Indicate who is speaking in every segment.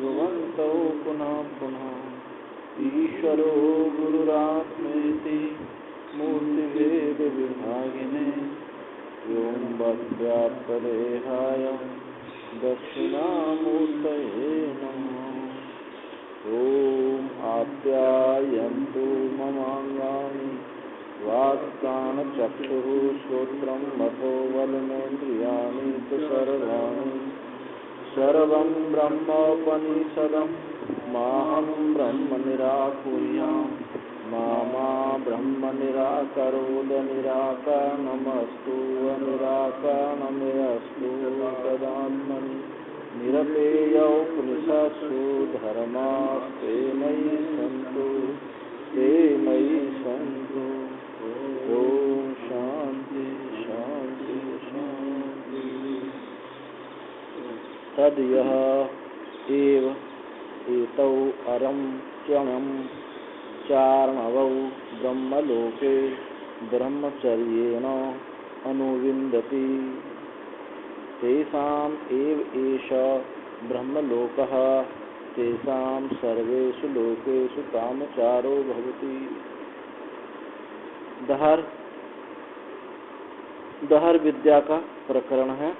Speaker 1: भगवन्तौ पुनः पुनः ईश्वरो गुरुरात्मेति मूर्तिभेदविभागिने व्योमवद्व्याप्तदेहाय दक्षिणामूर्तये नमः। ॐ आप्यायन्तु ममाङ्गानि वाक्प्राणचक्षुः श्रोत्रं मतो बलमेन्द्रियाणि च सर्वं ब्रह्मोपनिषदं माहं ब्रह्म निराकुर्याम् मा ब्रह्म निराकरोद निराकरणमस्तु अनिराकरणमेऽस्तु तदात्मनि निरपेयोपनिषत्सु धर्मास्ते मयि सन्तु ते मयि सन्तु। ॐ शान्ति शान्ति शान्ति। तद्यः एव एतौ अरं क्षणं चार्णवौ ब्रह्मलोके ब्रह्मचर्येण अनुविन्दति तेषाम् एव एष ब्रह्मलोकः तेषां सर्वेषु लोकेषु कामचारो भवति। दहर विद्या का प्रकरण है।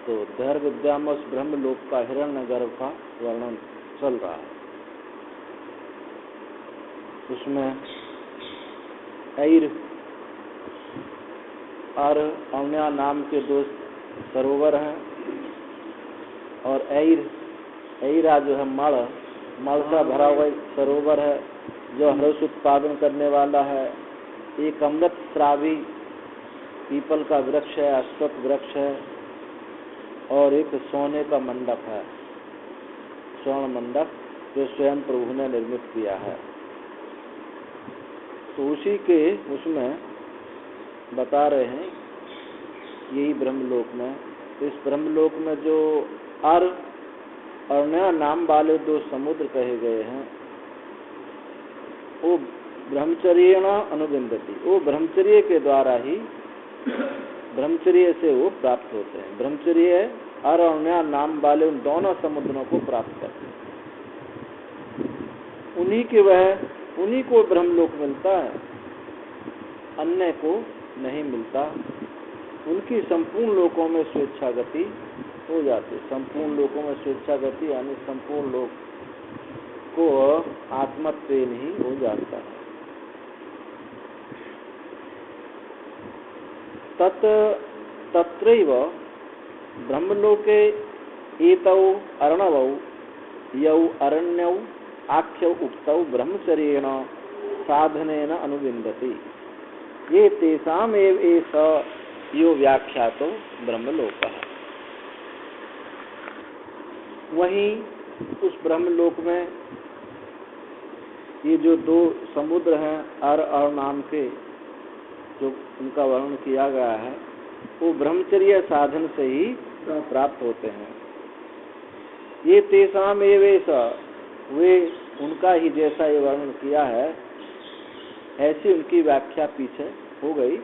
Speaker 1: तो दहर विद्या में उस ब्रह्मलोक का हिरण्यगर्भ का वर्णन चल रहा है। उसमें ऐर और अवन्या नाम के दो सरोवर हैं और ऐरा जो है मड़ सा भरा हुआ सरोवर है जो हर्ष उत्पादन करने वाला है। एक अमृत श्रावी पीपल का वृक्ष है, अश्वत्थ वृक्ष है और एक सोने का मंडप है, स्वर्ण मंडप जो स्वयं प्रभु ने निर्मित किया है। तो उसी के उसमें बता रहे हैं यही ब्रह्मलोक में। इस ब्रह्मलोक में जो और नया नाम वाले दो समुद्र कहे गए हैं वो ब्रह्मचर्येण अनुविन्दति, वो ब्रह्मचर्य के द्वारा ही ब्रह्मचर्य से वो प्राप्त होते हैं। ब्रह्मचर्य और नया नाम वाले उन दोनों समुद्रों को प्राप्त करते हैं। उन्हीं को ब्रह्मलोक मिलता है, अन्य को नहीं मिलता। उनकी संपूर्ण लोकों में स्वेच्छा गति हो जाती। संपूर्ण लोकों में स्वेच्छा गति यानी संपूर्ण लोक को आत्मत्वेन ही हो जाता है। तत्रैव ब्रह्मलोके एतौ अर्णवौ यौ अरण्यौ आख्यौ उक्तौ ब्रह्मचर्येण साधनेन अनुविन्दति ये तेषाम् एव एष यो व्याख्यातो ब्रह्मलोकः। वहीं उस ब्रह्मलोक में ये जो दो समुद्र हैं अर नाम के जो उनका वर्णन किया गया है वो ब्रह्मचर्य साधन से ही प्राप्त होते हैं। ये तेषाम् एव एष वे उनका ही जैसा ये वर्णन किया है ऐसी उनकी व्याख्या पीछे हो गई।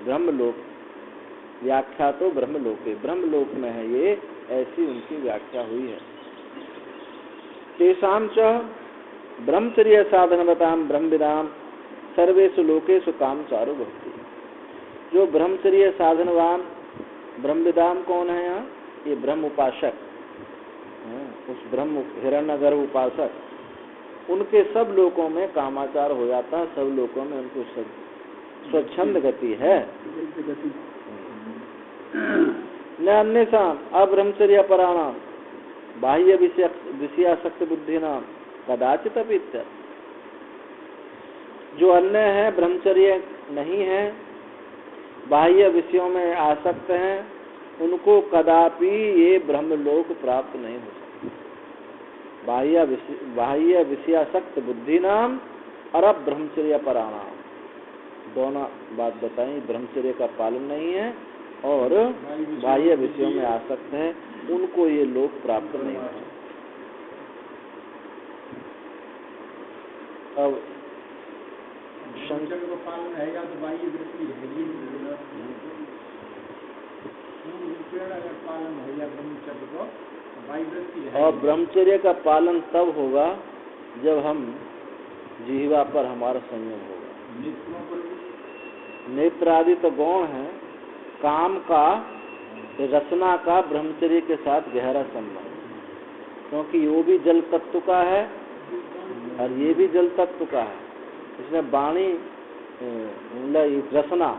Speaker 1: ब्रह्मलोक व्याख्या तो ब्रह्मलोके ब्रह्मलोक में है ये, ऐसी उनकी व्याख्या हुई है। तेषां च ब्रह्मचर्य साधनवतां ब्रह्मविदां सर्वेषु लोकेषु कामचारो भवति। जो ब्रह्मचर्य साधनवान ब्रह्मविदां कौन है यहाँ? ये ब्रह्म उपासक, उस ब्रह्म हिरण्यगर्भ उपासक, उनके सब लोकों में कामाचार हो जाता है। सब लोकों में उनको स्वच्छंद गति है। न अन्येषाम् अब्रह्मचर्य पराणां बाह्य विषयासक्त बुद्धिनां कदाचित अपि इत्यर्थ। जो अन्य है ब्रह्मचर्य नहीं है, बाह्य विषयों में आसक्त हैं, उनको कदापि ये ब्रह्मलोक प्राप्त नहीं हो सकता। बाह्य विषयासक्त बुद्धिनां और ब्रह्मचर्य पराणां दोनों बात बताई। ब्रह्मचर्य का पालन नहीं है और बाह्य विषयों में आसक्त है, उनको ये लोक प्राप्त नहीं हो सकता। अब
Speaker 2: ब्रह्मचर्य का पालन है या तो बाह्य वृत्ति है, पालन हो या ब्रह्मचर्य को वायुवृत्ति है।
Speaker 1: और ब्रह्मचर्य का पालन तब होगा जब हम जिह्वा पर हमारा संयम होगा।
Speaker 2: नेत्रों पर भी
Speaker 1: नेत्र आदि तो गौण है, काम का रचना का ब्रह्मचर्य के साथ गहरा संबंध, क्योंकि वो भी जल तत्व का है और ये भी जल तत्व का है। इसमें वाणी रचना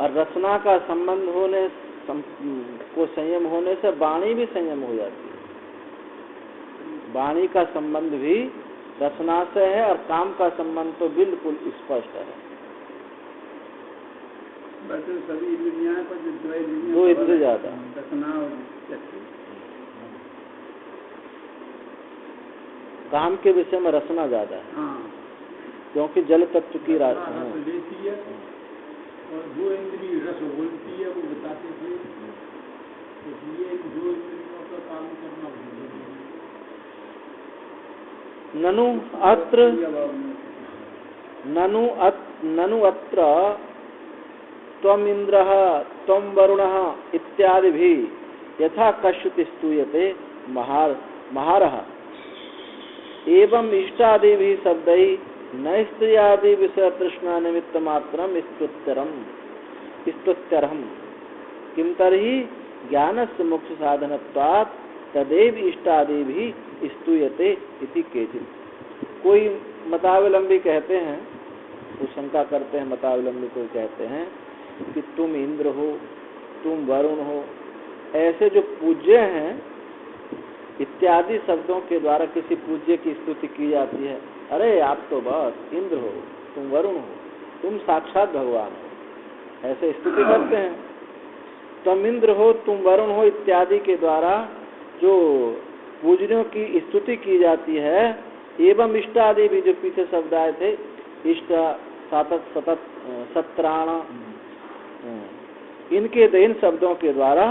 Speaker 1: और रचना का संबंध होने को संयम होने से वाणी भी संयम हो जाती है। वाणी का संबंध भी रचना से है और काम का संबंध तो बिल्कुल स्पष्ट है।
Speaker 2: सभी इंद्रियां पर जो
Speaker 1: दो इंद्रिय ज्यादा
Speaker 2: रचना और
Speaker 1: काम के विषय में रचना ज्यादा है।
Speaker 2: हाँ।
Speaker 1: क्योंकि जल तत्व की
Speaker 2: रस लेती है और जो इंद्रिय रस बोलती है वो बताते थे, इसलिए जो इंद्रियों का काम करना
Speaker 1: ननु अत्र त्वम इंद्रः त्वम वरुणः इत्यादि भी यथा कश्चित् स्तूयते महारः एवं इष्टादि भी शब्दै न स्त्रियादि विषय तृष्णा निमित्त मात्रम स्तुत्यर्हम् किम तर्हि ज्ञानस्य मोक्ष साधनत्वात् तदेव इष्टादि भी स्तूयते इति केचित्। कोई मतावलंबी कहते हैं, वो शंका करते हैं, मतावलंबी को कहते हैं कि तुम इंद्र हो, तुम वरुण हो, ऐसे जो पूज्य हैं इत्यादि शब्दों के द्वारा किसी पूज्य की स्तुति की जाती है। अरे आप तो बस इंद्र हो, तुम वरुण हो, तुम साक्षात भगवान हो, ऐसे स्तुति करते हैं। तुम इंद्र हो, तुम वरुण हो इत्यादि के द्वारा जो पूजनियों की स्तुति की जाती है। एवं इष्टादि भी जो पीछे शब्द आए थे, इष्ट सतत सत्राण, इनके इन शब्दों के द्वारा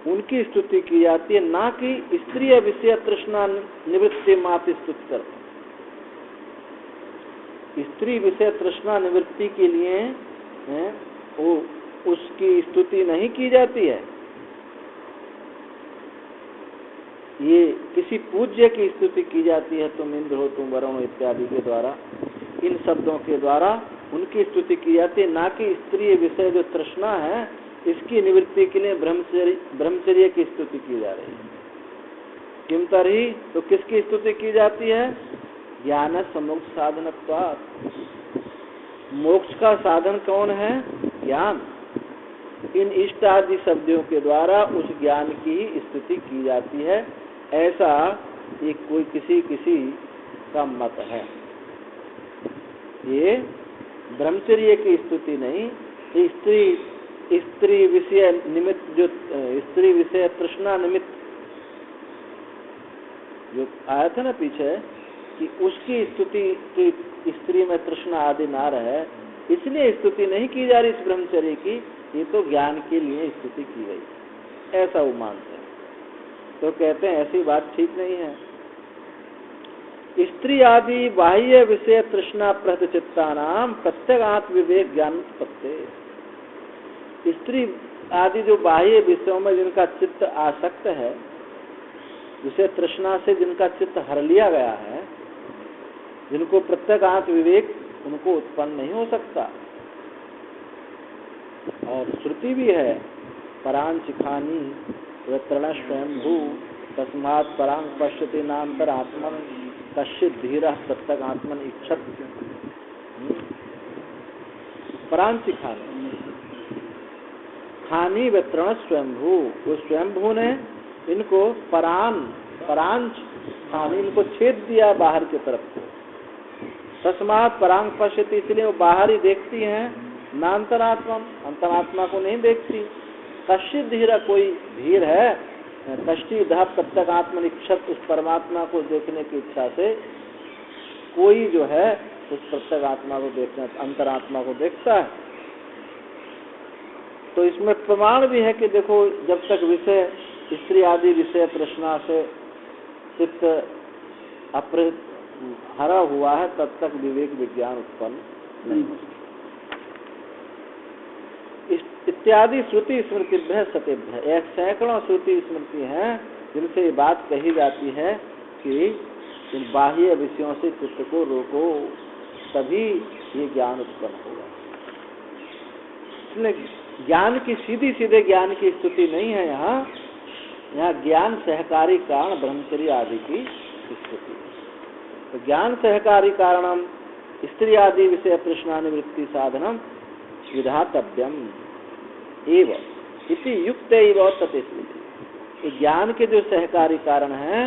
Speaker 1: उनकी स्तुति की जाती है, ना कि स्त्रीय विषय तृष्णा निवृत्ति मात्र स्तुति करते। स्त्री विषय तृष्णा निवृत्ति के लिए वो उसकी स्तुति नहीं की जाती है। ये किसी पूज्य की स्तुति की जाती है, तुम इंद्र हो, तुम वरुण हो इत्यादि के द्वारा, इन शब्दों के द्वारा उनकी स्तुति की जाती है, ना कि स्त्री विषय जो तृष्णा है इसकी निवृत्ति के लिए ब्रह्मचर्य की स्तुति की जा रही है। किम तर्हि, तो किसकी स्तुति की जाती है? ज्ञान मोक्ष साधनत्वात्। मोक्ष का साधन कौन है? ज्ञान। इन इष्ट आदि शब्दों के द्वारा उस ज्ञान की स्तुति की जाती है, ऐसा ये कोई किसी का मत है। ये ब्रह्मचर्य की स्तुति नहीं, स्त्री विषय निमित्त, जो स्त्री विषय तृष्णा निमित्त जो आया था ना पीछे, कि उसकी स्तुति की स्त्री में तृष्णा आदि ना रहे, इसलिए स्तुति नहीं की जा रही इस ब्रह्मचर्य की, ये तो ज्ञान के लिए स्तुति की गई, ऐसा वो मानते हैं। तो कहते हैं ऐसी बात ठीक नहीं है। स्त्री आदि बाह्य विषय तृष्णा प्रहत चित्तानाम प्रत्यगात्म विवेक ज्ञान पत्ते। स्त्री आदि जो बाह्य विषयों में जिनका चित्त आसक्त है, विषय तृष्णा से जिनका चित्त हर लिया गया है, जिनको प्रत्यगात्म विवेक उनको उत्पन्न नहीं हो सकता। और श्रुति भी है, परांचिखानी तृण स्वयंभू तस्मात् परांग पश्यति नांतर आत्मन कश्चित् धीरः प्रत्यगात्मन इच्छत। परांचिखानी, खानी व तृण स्वयंभू, वो स्वयंभू ने इनको परांच खानी, इनको छेद दिया बाहर की तरफ को। तस्मात् परांग पश्यति, इसलिए वो बाहर ही देखती हैं, नांतरात्मा, अंतरात्मा को नहीं देखती। कश्चित् धीर, कोई धीर है, कष्टि धा प्रत्यगात्मन इच्छत, उस परमात्मा को देखने की इच्छा से कोई जो है उस प्रत्यगात्मा को देखना, अंतरात्मा को देखता है। तो इसमें प्रमाण भी है कि देखो, जब तक विषय स्त्री आदि विषय तृष्णा से चित्त हरा हुआ है, तब तक विवेक विज्ञान उत्पन्न नहीं हो सकता। इत्यादि श्रुति स्मृतिभ्य सतेभ्य, एक सैकड़ों श्रुति स्मृति हैं जिनसे ये बात कही जाती है कि इन बाह्य विषयों से चित्त को रोको, तभी ये ज्ञान उत्पन्न होगा। इसलिए ज्ञान की सीधी सीधे ज्ञान की स्तुति नहीं है यहाँ ज्ञान सहकारी कारण ब्रह्मचर्य आदि की स्तुति। तो ज्ञान सहकारी कारणम स्त्री आदि विषय प्रश्नानिवृत्ति साधनम विधातव्यम एव इति युक्त एव तत्स्मृति। ज्ञान के जो सहकारी कारण हैं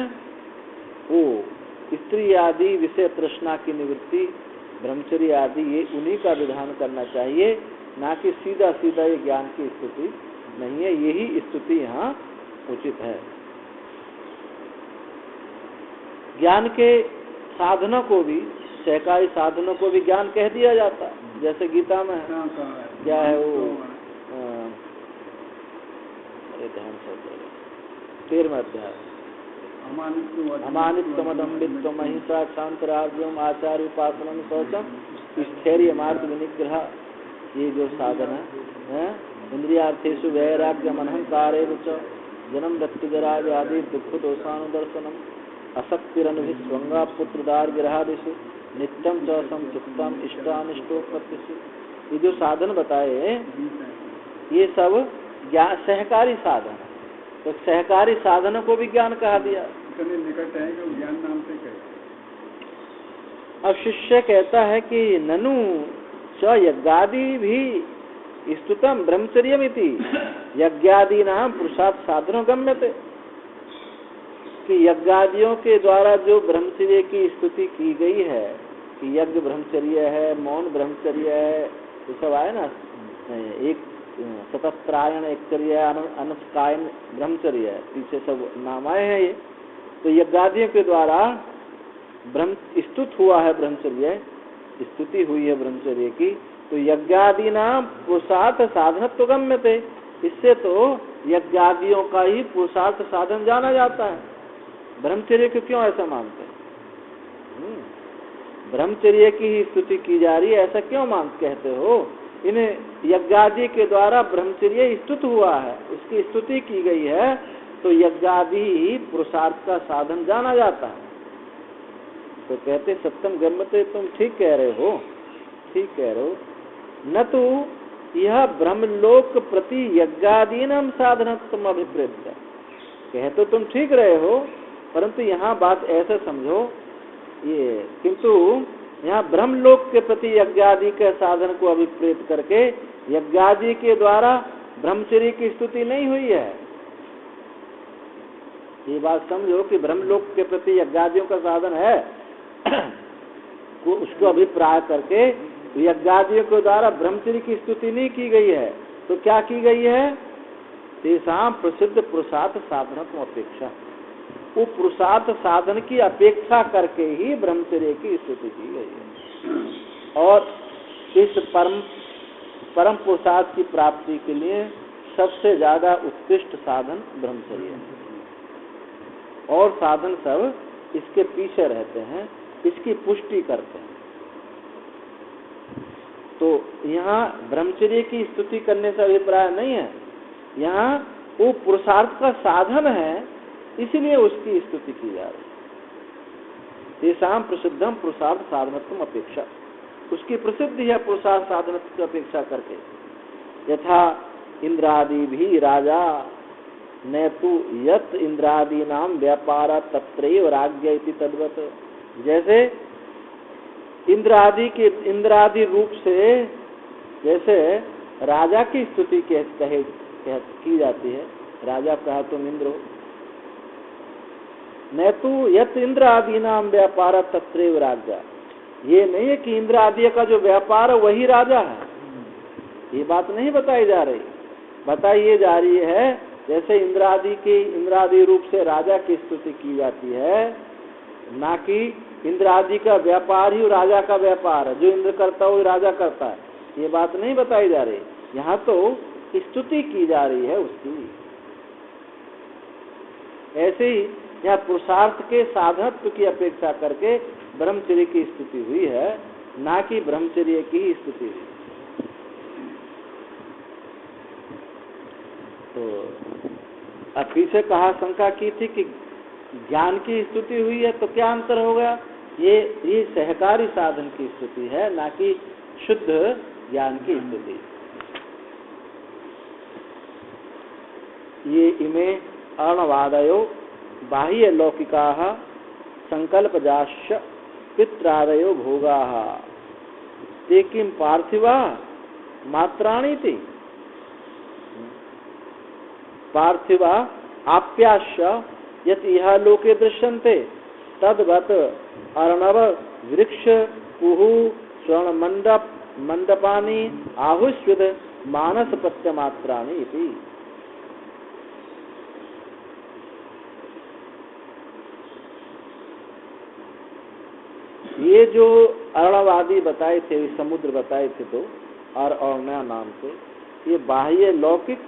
Speaker 1: वो स्त्री आदि विषय तृष्णा की निवृत्ति, ब्रह्मचर्य आदि, ये उन्हीं का विधान करना चाहिए, ना कि सीधा सीधा ये ज्ञान की स्तुति नहीं है। यही स्तुति यहाँ उचित है। ज्ञान के साधनों को भी, सहकारी साधनों को भी ज्ञान कह दिया जाता है। जैसे गीता में है, क्या है वो, अरे ध्यान से 13वां अध्याय, अमानित्वमदम्बित्वम अहिंसा क्षांतराज्यम आचार्य उपासनम शौचम स्थैर्य मार्ग विनिग्रह, ये जो साधन है, इंद्रियार्थेषु वैराग्यम अनहंकारेण च जन्म मृत्यु जरा आदि दुख दोषानुदर्शनम असक्तिरनुभिस्वंगा पुत्रदार्गिरहादिषु नित्यम च संचित्तम इष्टानिष्टोपत्तिषु। ये जो साधन बताए ये सब सहकारी साधन है। तो सहकारी साधनों को भी ज्ञान कहा दिया।
Speaker 2: निकट है कि ज्ञान नाम से कहे।
Speaker 1: अब शिष्य कहता है कि ननु च यज्ञादि भी स्तुतम ब्रह्मचर्यमिति यज्ञादि नाम पुरुषार्थ साधनों गम्यते, कि यज्ञादियों के द्वारा जो ब्रह्मचर्य की स्तुति की गई है कि यज्ञ ब्रह्मचर्य है, मौन ब्रह्मचर्य है, तो सब आए ना, एक सतत्रायण एक चर्य, अनस्कायन ब्रह्मचर्य है, पीछे सब नाम आए हैं। ये तो यज्ञादियों के द्वारा ब्रह्म स्तुत हुआ है, ब्रह्मचर्य स्तुति हुई है ब्रह्मचर्य की। तो यज्ञादि नाम पुरुषार्थ साधनत्व गम्यते, इससे तो यज्ञादियों का ही पुरुषार्थ साधन जाना जाता है। ब्रह्मचर्य को क्यों ऐसा मानते हैं? ब्रह्मचर्य की ही स्तुति की जा रही है, ऐसा क्यों कहते हो? इन्हें यज्ञादि के द्वारा ब्रह्मचर्य स्तुत हुआ है, उसकी स्तुति की गई है, तो यज्ञादि ही पुरुषार्थ का साधन जाना जाता है। तो कहते सत्यम गम्यते, तुम ठीक कह रहे हो, ठीक कह रहे हो। न तो यह ब्रह्मलोक प्रति यज्ञादीनाम साधनत्वम अभिप्रेत, कह तो तुम ठीक रहे हो, परंतु यहाँ बात ऐसे समझो ये, किंतु यहाँ ब्रह्मलोक के प्रति यज्ञादि के साधन को अभिप्रेत करके यज्ञादि के द्वारा ब्रह्मचर्य की स्तुति नहीं हुई है। ये बात समझो कि ब्रह्मलोक के प्रति यज्ञादियों का साधन है, उसको अभिप्राय करके यज्ञादियों के द्वारा ब्रह्मचर्य की स्तुति नहीं की गई है। तो क्या की गई है? तेषां प्रसिद्ध पुरुषार्थ साधनत्व अपेक्षा, वो पुरुषार्थ साधन की अपेक्षा करके ही ब्रह्मचर्य की स्तुति की गई है। और इस परम पुरुषार्थ की प्राप्ति के लिए सबसे ज्यादा उत्कृष्ट साधन ब्रह्मचर्य है, और साधन सब इसके पीछे रहते हैं, इसकी पुष्टि करते हैं। तो यहाँ ब्रह्मचर्य की स्तुति करने से अभिप्राय नहीं है, यहाँ वो पुरुषार्थ का साधन है, इसलिए उसकी स्तुति की जा रही है। तेषां प्रसिद्धम पुरुषार्थ साधनत्व अपेक्षा, उसकी प्रसिद्धि है पुरुषार्थ साधनत्व की अपेक्षा करके। यथा इंद्रादि भी राजा न तो यत इंद्रादि नाम व्यापार तत्रैव राज्ञ इति तद्वत्, जैसे इंद्रादि रूप से जैसे राजा की स्तुति की जाती है, राजा कहा तुम इंद्र हो, न तो यत इंद्र आदि नाम व्यापार तत्रैव राजा, ये नहीं है कि इंद्र आदि का जो व्यापार है वही राजा है, ये बात नहीं बताई जा रही। बताई ये जा रही है जैसे इंद्रादि रूप से राजा की स्तुति की जाती है, ना कि इंद्रादि का व्यापार ही राजा का व्यापार है, जो इंद्र करता है वो राजा करता है, ये बात नहीं बताई जा रही। यहाँ तो स्तुति की जा रही है उसकी। ऐसे ही यहाँ पुरुषार्थ के साधनत्व की अपेक्षा करके ब्रह्मचर्य की स्तुति हुई है, ना कि ब्रह्मचर्य की ही स्तुति हुई। तो अब पीछे कहा शंका की थी कि ज्ञान की स्तुति हुई है तो क्या अंतर हो गया? ये सहकारी साधन की स्तुति है, ना कि शुद्ध ज्ञान की स्तुति। ये इमे अर्णवादयो बाह्य लौकिका संकल्पजाश्च पित्रादयो भोगा ते किं पार्थिवा मात्राणि ते पार्थिवा आप्याश्च यत् इह लोके दृश्यन्ते तद्वत् अर्णव वृक्ष कुहु स्वर्ण मंडपानि आहुष्विद मानस प्रत्यमात्राणि इति। ये जो अर्णवादी बताए थे, समुद्र बताए थे, तो अर्णव नाम से, ये बाह्य लौकिक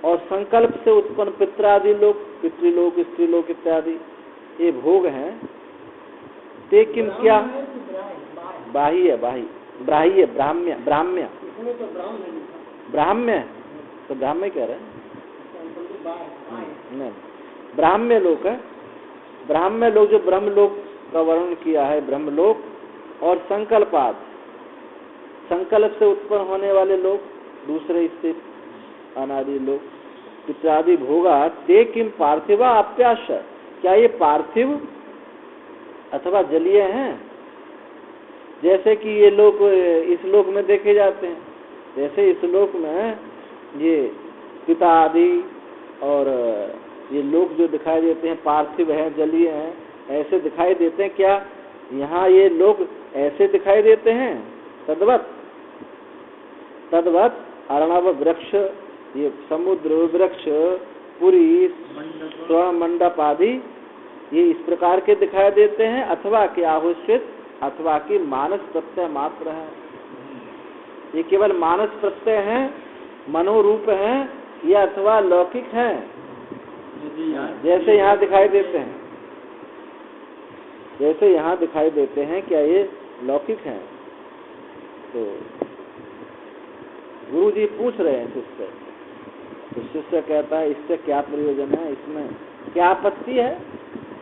Speaker 1: और संकल्प से उत्पन्न पित्रादि लोक, पितृलोक, स्त्रीलोक इत्यादि ये भोग हैं। ते किम क्या? बाह्य ब्राह्य ब्राह्म्य तो ब्राह्म्य कह रहे हैं, नहीं ब्राह्म्य लोक है। ब्राह्म्य लोक जो ब्रह्मलोक का वर्णन किया है, ब्रह्मलोक और संकल्पाद, संकल्प से उत्पन्न होने वाले लोग, दूसरे स्थित अनादि लोग, पित्रादि भोगा ते किम पार्थिवा आप्याश, क्या ये पार्थिव अथवा जलीय हैं? जैसे कि ये लोग इस लोक में देखे जाते हैं, जैसे इस लोक में ये पिता आदि और ये लोग जो दिखाई देते हैं पार्थिव हैं, जलीय हैं, ऐसे दिखाई देते हैं। क्या यहाँ ये लोग ऐसे दिखाई देते हैं? तद्वत अर्णव वृक्ष, ये समुद्र, वृक्ष, पुरी, स्वर्ण मंडप आदि ये इस प्रकार के दिखाई देते हैं, अथवा कि आहुष्वित, अथवा कि मानस प्रत्यय मात्र है। ये केवल मानस प्रत्यय हैं, मनोरूप हैं, या अथवा लौकिक हैं, जैसे यहाँ दिखाई देते हैं, जैसे यहाँ दिखाई देते हैं, क्या ये लौकिक हैं? तो गुरु जी पूछ रहे हैं शिष्य, तो शिष्य कहता है इससे क्या प्रयोजन है, इसमें क्या आपत्ति है?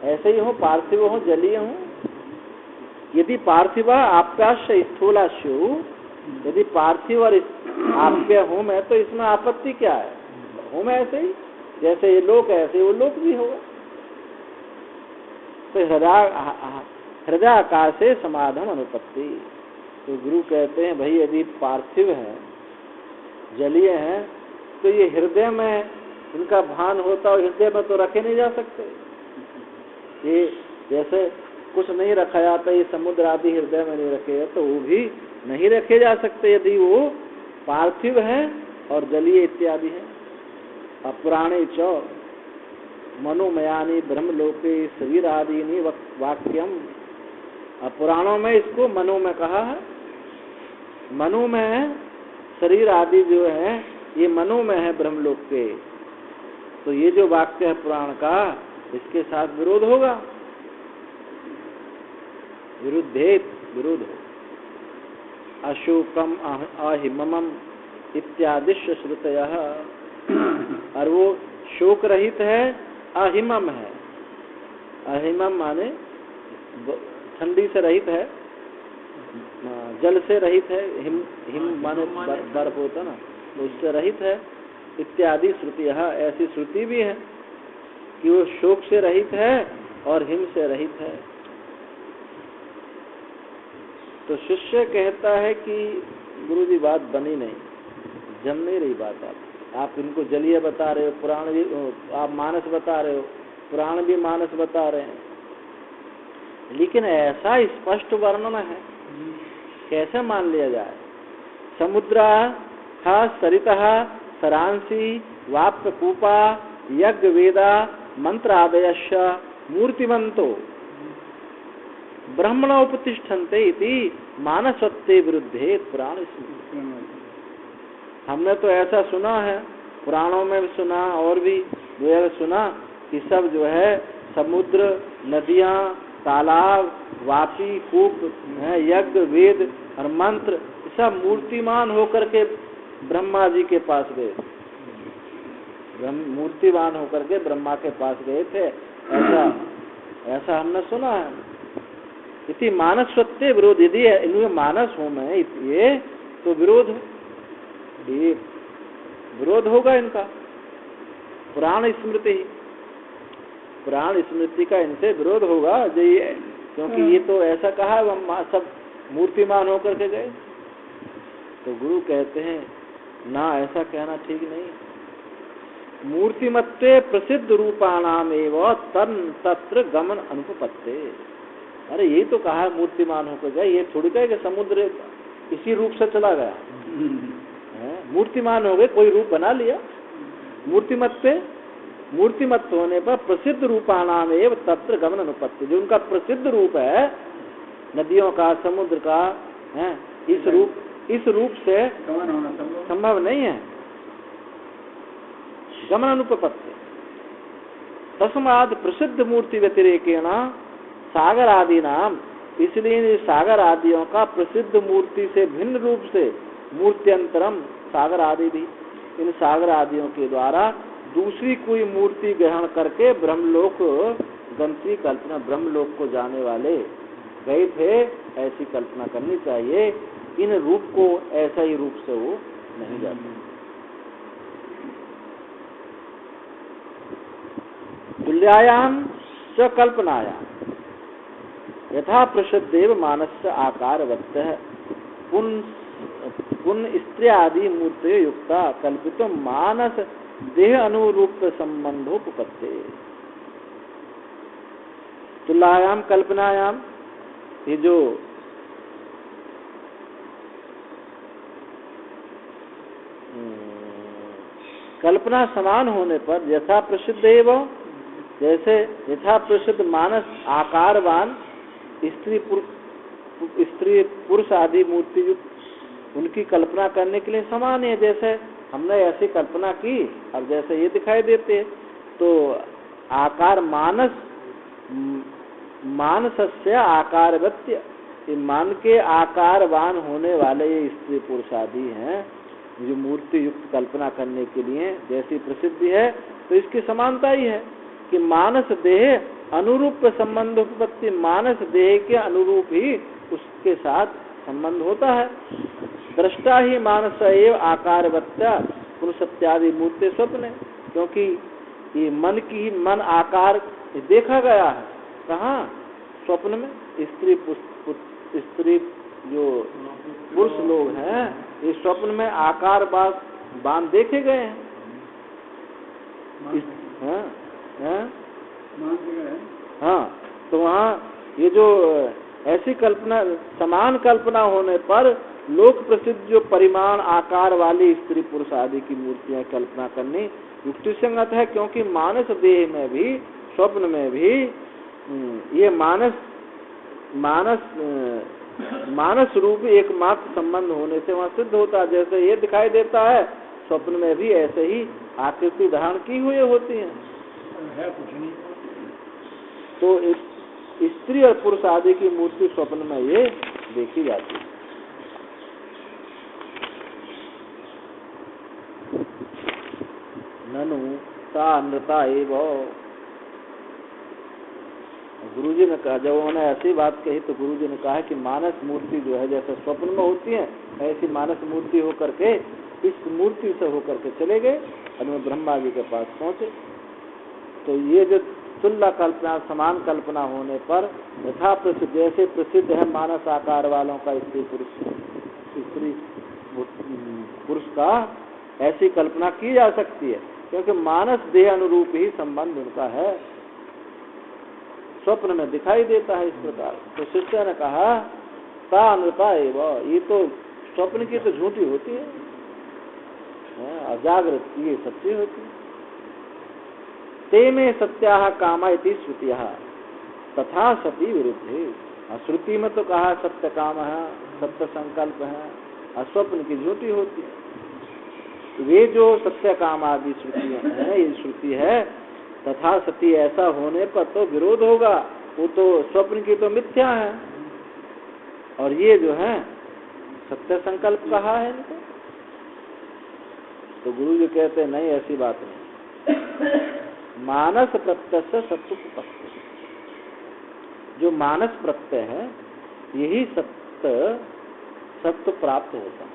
Speaker 1: ऐसे ही हो, पार्थिव हो, जलीय हो। यदि पार्थिव आप्याश्य स्थूलाश्यु, यदि पार्थिव और आप्य हूँ मैं, तो इसमें आपत्ति क्या है? हूँ मैं ऐसे ही, जैसे ये लोक है ऐसे वो लोक भी होगा। तो हृदय आकाश से समाधान अनुपत्ति। तो गुरु कहते हैं भाई यदि पार्थिव है, जलीय है, तो ये हृदय में इनका भान होता और हृदय में तो रखे नहीं जा सकते। ये जैसे कुछ नहीं रखा जाता, ये समुद्र आदि हृदय में नहीं रखे, तो वो भी नहीं रखे जा सकते यदि वो पार्थिव है और जलीय इत्यादि है। अपुराणे च मनोमयानी ब्रह्मलोके शरीर आदि वाक्यम। पुराणों में इसको मनो में कहा है। मनो में शरीर आदि जो है ये मनो में है ब्रह्मलोक के। तो ये जो वाक्य है पुराण का, इसके साथ विरोध होगा, विरोध हो। अशोकम अहिमम इत्यादि श्रुतयः, और वो शोक रहित है, अहिमम है। अहिमम माने ठंडी से रहित है, जल से रहित है, हिम माने बर्फ होता ना, तो उससे रहित है। इत्यादि श्रुति, ऐसी श्रुति भी है कि वो शोक से रहित है और हिम से रहित है। तो शिष्य कहता है कि गुरुजी बात बनी नहीं, जम नहीं रही बात। आप इनको जलीय बता रहे हो, पुराण भी आप मानस बता रहे हो, पुराण भी मानस बता रहे हैं, लेकिन ऐसा स्पष्ट वर्णन है, कैसे मान लिया जाए? समुद्रा सरितः सरांसी वाप्य कूपा यज्ञ वेदा मंत्र आदयश्च मूर्तिमंतो ब्रह्मण उपतिष्ठन्ते इति मानसत्ते विरुद्धे पुराण। हमने तो ऐसा सुना है, पुराणों में भी सुना और भी जो है सुना कि सब जो है समुद्र, नदियाँ, तालाब, वापी, कूप, यज्ञ, वेद और मंत्र, अच्छा, मूर्तिमान होकर के ब्रह्मा जी के पास गए, मूर्तिमान होकर के ब्रह्मा के पास गए थे, ऐसा हमने सुना है। इति मानस सत्य विरोध, यदि इनमें मानस हो में ये तो विरोध होगा इनका। पुराण स्मृति का इनसे विरोध होगा ये, क्योंकि ये तो ऐसा कहा सब मूर्तिमान होकर के गए। तो गुरु कहते हैं ना, ऐसा कहना ठीक नहीं। मूर्तिमत्ते प्रसिद्ध रूपाणाम एवं तत्र गमन अनुपपत्ते। अरे यही तो कहा मूर्तिमान होकर गए, ये थोड़ी कहे कि समुद्र इसी रूप से चला गया। मूर्तिमान हो गए, कोई रूप बना लिया। मूर्तिमत होने पर प्रसिद्ध रूपाणाम एवं तत्र गमन अनुपत्ति, जो उनका प्रसिद्ध रूप है नदियों का, समुद्र का है, इस रूप से संभव नहीं है गमन अनुपपत्ति। तस्माद प्रसिद्ध मूर्ति व्यतिरेकेण सागर आदि नाम, इसलिए सागर आदियों का प्रसिद्ध मूर्ति से भिन्न रूप से मूर्त्यंतरम, सागर आदि भी इन सागर आदियों के द्वारा दूसरी कोई मूर्ति ग्रहण करके ब्रह्मलोक गंती कल्पना, ब्रह्मलोक को जाने वाले गए थे, ऐसी कल्पना करनी चाहिए। इन रूप को ऐसा ही रूप से वो नहीं जाते। तुल्यायाम च कल्पनायाम यथा प्रसिद्धेव मानस्य आकारवत् पुन स्त्री आदि मूर्ति युक्ता कल्पित मानस देह अनुरूप संबंधोपत्ते। तुल्यायाम कल्पनायाम, ये जो कल्पना समान होने पर यथा प्रसिद्ध एवं, जैसे यथा प्रसिद्ध मानस आकारवान स्त्री पुरुष आदि मूर्ति युक्त, उनकी कल्पना करने के लिए समान है। जैसे हमने ऐसी कल्पना की और जैसे ये दिखाई देते, तो आकार मानसस्य आकारवत्य, मन के आकारवान होने वाले ये स्त्री पुरुष आदि हैं, जो मूर्ति युक्त कल्पना करने के लिए जैसी प्रसिद्धि है, तो इसकी समानता ही है कि मानस देह अनुरूप संबंध उत्पत्ति, मानस देह के अनुरूप ही उसके साथ संबंध होता है। दृष्टा ही मानस एवं आकारवत्या पुरुषत्यादि मूर्ति स्वप्न, क्योंकि ये मन की ही मन आकार देखा गया है। कहाँ? स्वप्न में। स्त्री जो पुरुष लोग हैं, ये स्वप्न में आकार बांध देखे गए हैं। हाँ, तो वहाँ ये जो ऐसी कल्पना, समान कल्पना होने पर लोक प्रसिद्ध जो परिमाण आकार वाली स्त्री पुरुष आदि की मूर्तियां कल्पना करनी युक्ति संगत है, क्योंकि मानस देह में भी, स्वप्न में भी ये मानस रूप एकमात्र संबंध होने से वहाँ सिद्ध होता है। जैसे ये दिखाई देता है, स्वप्न में भी ऐसे ही आकृति धारण की हुई होती है। तो स्त्री और पुरुष आदि की मूर्ति स्वप्न में ये देखी जाती है। ननु ता नृता एवं, गुरुजी ने कहा, जब उन्होंने ऐसी बात कही तो गुरुजी ने कहा कि मानस मूर्ति जो है जैसे स्वप्न में होती है, ऐसी मानस मूर्ति होकर के इस मूर्ति से होकर के चले गए और वे ब्रह्मा जी के पास पहुंचे। तो ये जो तुल्य कल्पना, समान कल्पना होने पर यथा प्रसिद्ध, जैसे प्रसिद्ध है मानस आकार वालों का स्त्री पुरुष का, ऐसी कल्पना की जा सकती है, क्योंकि मानस देह अनुरूप ही संबंध उनका है, स्वप्न में दिखाई देता है इस प्रकार। तो शिष्य ने कहा ता अनृता एवं, ये तो स्वप्न की तो झूठी होती है, अजागृत ये सच्ची होती है। ते में सत्याः कामा इति श्रुतियः तथा सती विरुद्धे। श्रुति में तो कहा सत्य काम है, सत्य संकल्प है, स्वप्न की झूठी होती है। वे जो सत्य काम आदि श्रुतियां हैं, ये श्रुति है तथा सती, ऐसा होने पर तो विरोध होगा, वो तो स्वप्न की तो मिथ्या है, और ये जो है सत्य संकल्प कहा है इनको। तो गुरु जी कहते हैं नहीं, ऐसी बात नहीं। मानस प्रत्यय से सत्व उपपत्ति, जो मानस प्रत्यय है यही सत्व प्राप्त होता है।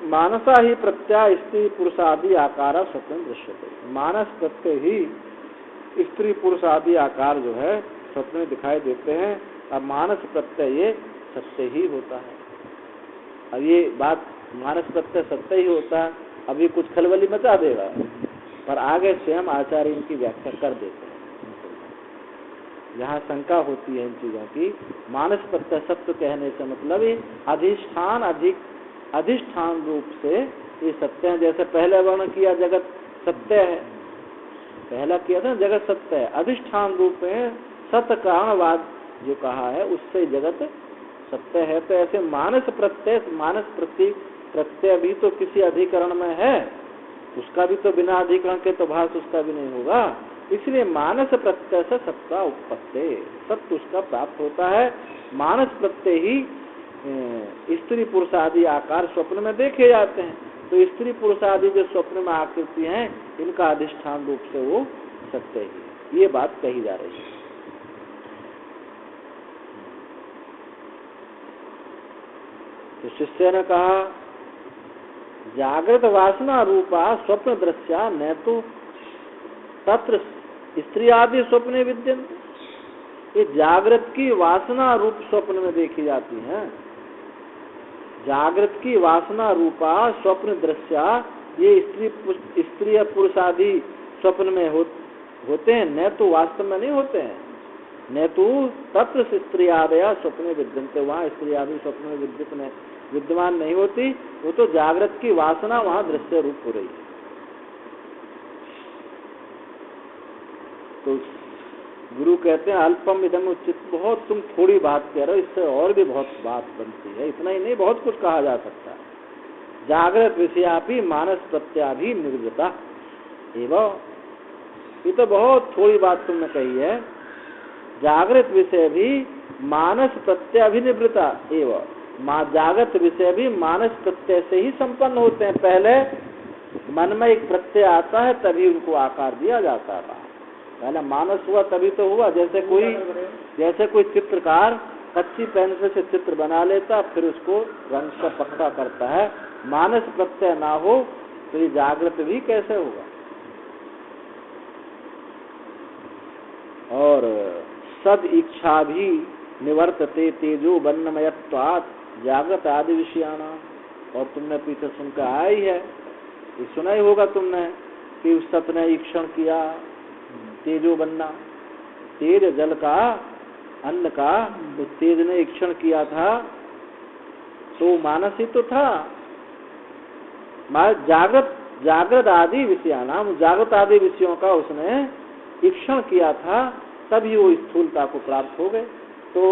Speaker 1: मानसा ही प्रत्यय स्त्री पुरुषादि आकार सत्य दृश्यते। मानस प्रत्यय ही स्त्री पुरुष आदि आकार जो है सत्य में दिखाई देते हैं। अब मानस प्रत्यय ये सत्य ही होता है। अब ये बात मानस प्रत्यय सत्य ही होता है, अभी कुछ खलबली मचा देगा, पर आगे स्वयं आचार्य इनकी व्याख्या कर देते हैं। यहाँ शंका होती है इन चीजों की। मानस प्रत्यय सत्य कहने से मतलब ये अधिष्ठान रूप से ये सत्य है। जैसे पहले वर्ण किया जगत सत्य है, पहला किया था जगत सत्य है, अधिष्ठान रूप में सत्य कारणवाद जो कहा है उससे जगत सत्य है। तो ऐसे मानस प्रत्यय भी तो किसी अधिकरण में है, उसका भी तो बिना अधिकरण के तो भास उसका भी नहीं होगा। इसलिए मानस प्रत्यय से सत्ता उपपत्ति, सत्य उसका प्राप्त होता है। मानस प्रत्यय ही स्त्री पुरुष आदि आकार स्वप्न में देखे जाते हैं। तो स्त्री पुरुष आदि जो स्वप्न में आकृति हैं इनका अधिष्ठान रूप से वो सत्य ही, ये बात कही जा रही है। तो शिष्य ने कहा जागृत वासना रूपा स्वप्न दृश्या न तो तत्र स्त्री आदि स्वप्ने विद्यन्ते। ये जागृत की वासना रूप स्वप्न में देखी जाती हैं। जागृत की वासना रूपा स्वप्न दृश्या ये स्त्री पुरुष आदि स्वप्न में होते हैं, न तो वास्तव में नहीं होते हैं। न तो तत्र स्त्री आदया स्वप्ने विद्यन्ते, वहाँ स्त्री आदि स्वप्न में विद्यमान नहीं होती, वो तो जागृत की वासना वहाँ दृश्य रूप हो रही है। तो गुरु कहते हैं अल्पम इदम उचित, बहुत तुम थोड़ी बात कह रहे हो, इससे और भी बहुत बात बनती है। इतना ही नहीं, बहुत कुछ कहा जा सकता है। जागृत विषयापि मानस प्रत्याभि निर्वृता एवं, ये तो बहुत थोड़ी बात तुमने कही है। जागृत विषय भी मानस प्रत्याभिनिवृता एवं, जागृत विषय भी मानस प्रत्यय से ही संपन्न होते हैं। पहले मन में एक प्रत्यय आता है तभी उनको आकार दिया जाता है। पहले मानस हुआ तभी तो हुआ। जैसे कोई चित्रकार कच्ची पेंसिल से चित्र बना लेता, फिर उसको रंग से पक्का करता है। मानस प्रत्यय ना हो तो ये जागृत भी कैसे होगा। और सद इच्छा भी निवर्तते तेजो वर्णमयत्वात् जागृत आदि विषयाना। और तुमने पीछे सुनकर आया ही है, ये सुना ही होगा तुमने कि उस सत ने ईक्षण किया तेजो बनना, तेज जल का अन्न का, उस तेज ने ईक्षण किया था तो मानस ही तो था। जागृत आदि विषयाना, जागृत आदि विषयों का उसने ईक्षण किया था, तभी वो स्थूलता को प्राप्त हो गए। तो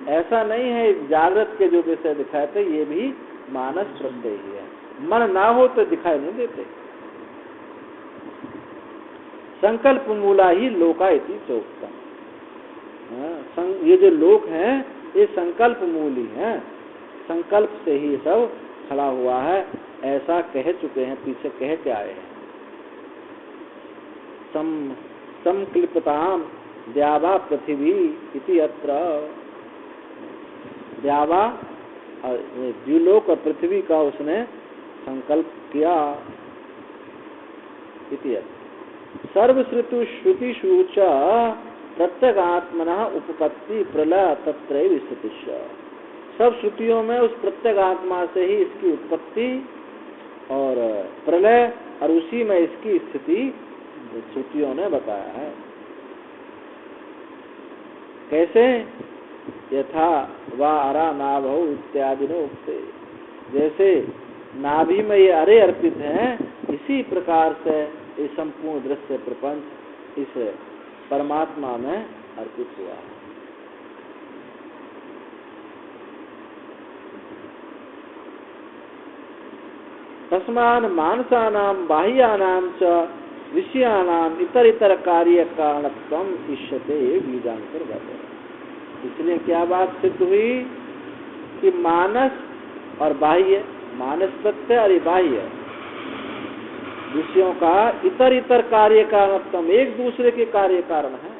Speaker 1: ऐसा नहीं है, जागृत के जो विषय दिखाए थे ये भी मानस प्रत्यय ही है। मन ना हो तो दिखाई नहीं देते। संकल्प मूला ही लोका इति चोक्तम। ये जो लोक है ये संकल्प मूल ही है, संकल्प से ही सब खड़ा हुआ है, ऐसा कह चुके हैं, पीछे कह के आए हैं। संकल्पताम द्यावा पृथ्वी इति अत्र, द्यावा द्युलोक और पृथ्वी का उसने संकल्प किया। इति सर्वश्रुति श्रुतिषु च प्रत्यगात्मनः उपपत्ति प्रलय तत्रैव स्थितिश्च। सब श्रुतियों में उस प्रत्यगात्मा से ही इसकी उत्पत्ति और प्रलय और उसी में इसकी स्थिति श्रुतियों ने बताया है। कैसे? यथा वा अरा नाभौ इत्यादि ने उक्ते, जैसे नाभि में ये अरे अर्पित हैं, इसी प्रकार से ये संपूर्ण दृश्य प्रपंच इस परमात्मा में अर्पित हुआ है। तस्मान् मानसानां बाह्यानां च विषयानां इतर इतर कार्य कारणत्वम् इष्यते बीजांतर। इसलिए क्या बात सिद्ध हुई कि मानस और बाह्य, मानस प्रत्यय और बाह्य विषयों का इतर इतर कार्य कारणत्म, एक दूसरे के कार्य कारण है।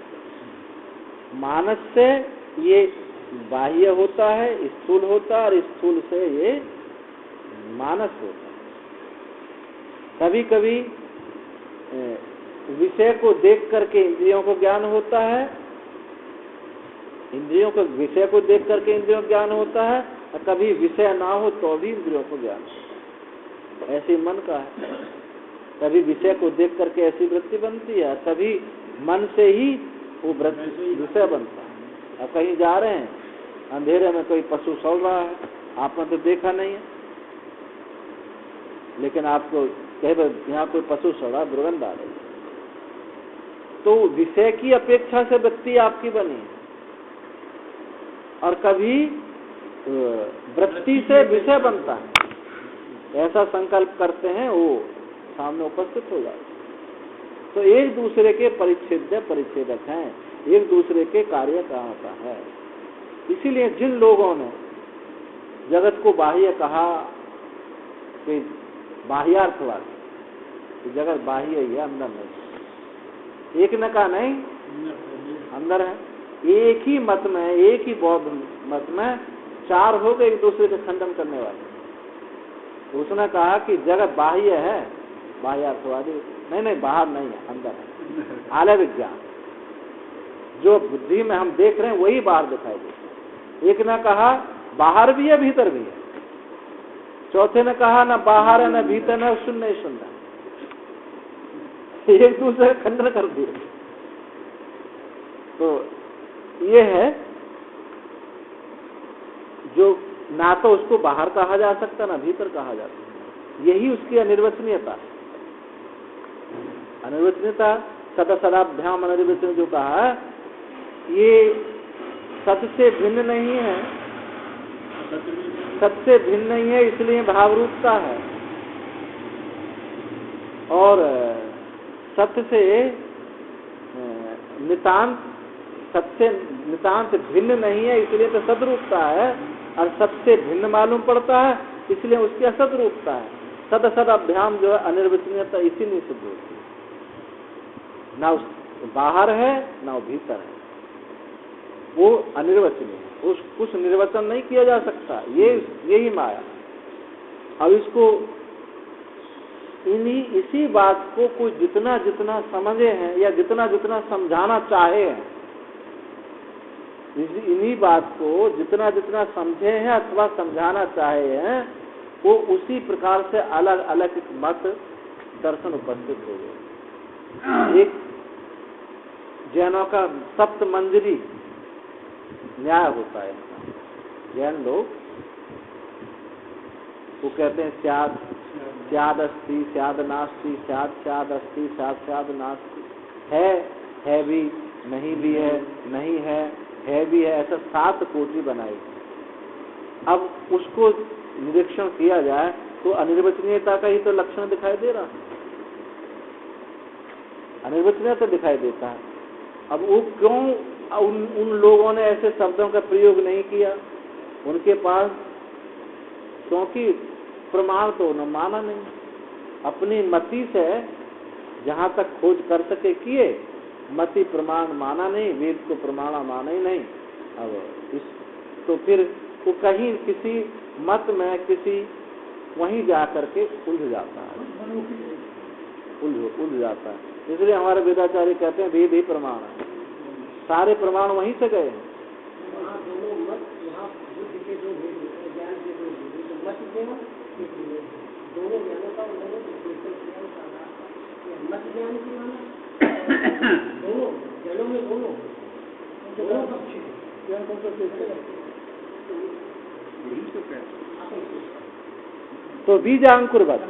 Speaker 1: मानस से ये बाह्य होता है, स्थूल होता है, और स्थूल से ये मानस होता है। कभी कभी विषय को देख करके इंद्रियों को ज्ञान होता है, इंद्रियों को विषय को देख करके इंद्रियों को ज्ञान होता है, और कभी विषय ना हो तो भी इंद्रियों को ज्ञान होता है। ऐसे मन का है, कभी विषय को देख करके ऐसी वृत्ति बनती है, कभी मन से ही वो विषय बनता है। अब कहीं जा रहे हैं, अंधेरे में कोई पशु सौल रहा है, आपने तो देखा नहीं है, लेकिन आपको कहे यहाँ कोई पशु सड़ रहा, दुर्गंध आ रही है, तो विषय की अपेक्षा से वृत्ति आपकी बनी है। और कभी वृत्ति से विषय बनता है, ऐसा संकल्प करते हैं, वो सामने उपस्थित हो जाता है। तो एक दूसरे के परिच्छेद्य परिच्छेदक हैं, एक दूसरे के कार्य कारण है। इसीलिए जिन लोगों ने जगत को बाह्य कहा, कि बाह्यार्थवाद, कि जगत बाह्य ही है, अंदर नहीं, एक ने कहा नहीं, अंदर है। एक ही मत में, एक ही बौद्ध मत में चार हो गए एक दूसरे का खंडन करने वाले। उसने कहा कि जगत बाह्य है, बाह्यार्थवादी नहीं, बाहर नहीं है, अंदर है। आलय विज्ञान, जो बुद्धि में हम देख रहे हैं वही बाहर दिखाई देता। एक ने कहा बाहर भी है, भीतर भी है। चौथे ने कहा न बाहर है, न भीतर है, सुन नहीं सुनना। एक दूसरे का खंडन कर दिया। तो ये है जो ना तो उसको बाहर कहा जा सकता, ना भीतर कहा जा सकता। यही उसकी अनिर्वचनीयता है। अनिर्वचनीयता सदा सदाभ्याम अनिर्वचनीय जो कहा, ये सत से भिन्न नहीं है, सत से भिन्न नहीं है, इसलिए भावरूपता है। और सत्य से नितांत, सत्य नितांत भिन्न नहीं है, इसलिए तो सदरूपता है। और सत्य भिन्न मालूम पड़ता है, इसलिए उसकी असदरूपता है। सद सद अभ्याम जो है अनिर्वचनीयता इसीलिए सिद्ध होती है। ना उस बाहर है, ना वो भीतर है, वो अनिर्वचनीय, कुछ निर्वचन नहीं किया जा सकता। यही माया। अब इसको इसी बात को कोई जितना जितना समझे हैं, या जितना जितना समझाना चाहे हैं, इन्हीं बात को जितना जितना समझे हैं अथवा समझाना चाहे हैं, वो उसी प्रकार से अलग अलग मत दर्शन उपस्थित हो गए। एक जैनों का सप्त मंजरी न्याय होता है। जैन लोग वो कहते हैं स्याद स्याद अस्ति स्याद नास्ति, स्याद स्याद अस्ति स्याद स्याद नास्ति, है भी, नहीं भी है, नहीं है भी है, ऐसा 7 कोटि बनाई। अब उसको निरीक्षण किया जाए तो अनिर्वचनीयता का ही तो लक्षण दिखाई दे रहा है, अनिर्वचनीयता दिखाई देता है। अब वो क्यों उन लोगों ने ऐसे शब्दों का प्रयोग नहीं किया? उनके पास क्योंकि प्रमाण तो उन्होंने माना नहीं, अपनी मति से जहाँ तक खोज कर सके किए, मति प्रमाण माना नहीं, वेद को प्रमाण माना ही नहीं। अब तो फिर वो कहीं किसी मत में किसी वहीं जा करके उलझ जाता है, उलझ जाता है। इसलिए हमारे वेदाचार्य कहते हैं वेद ही प्रमाण है, सारे प्रमाण वहीं से गए हैं। तो बीजांकुरवत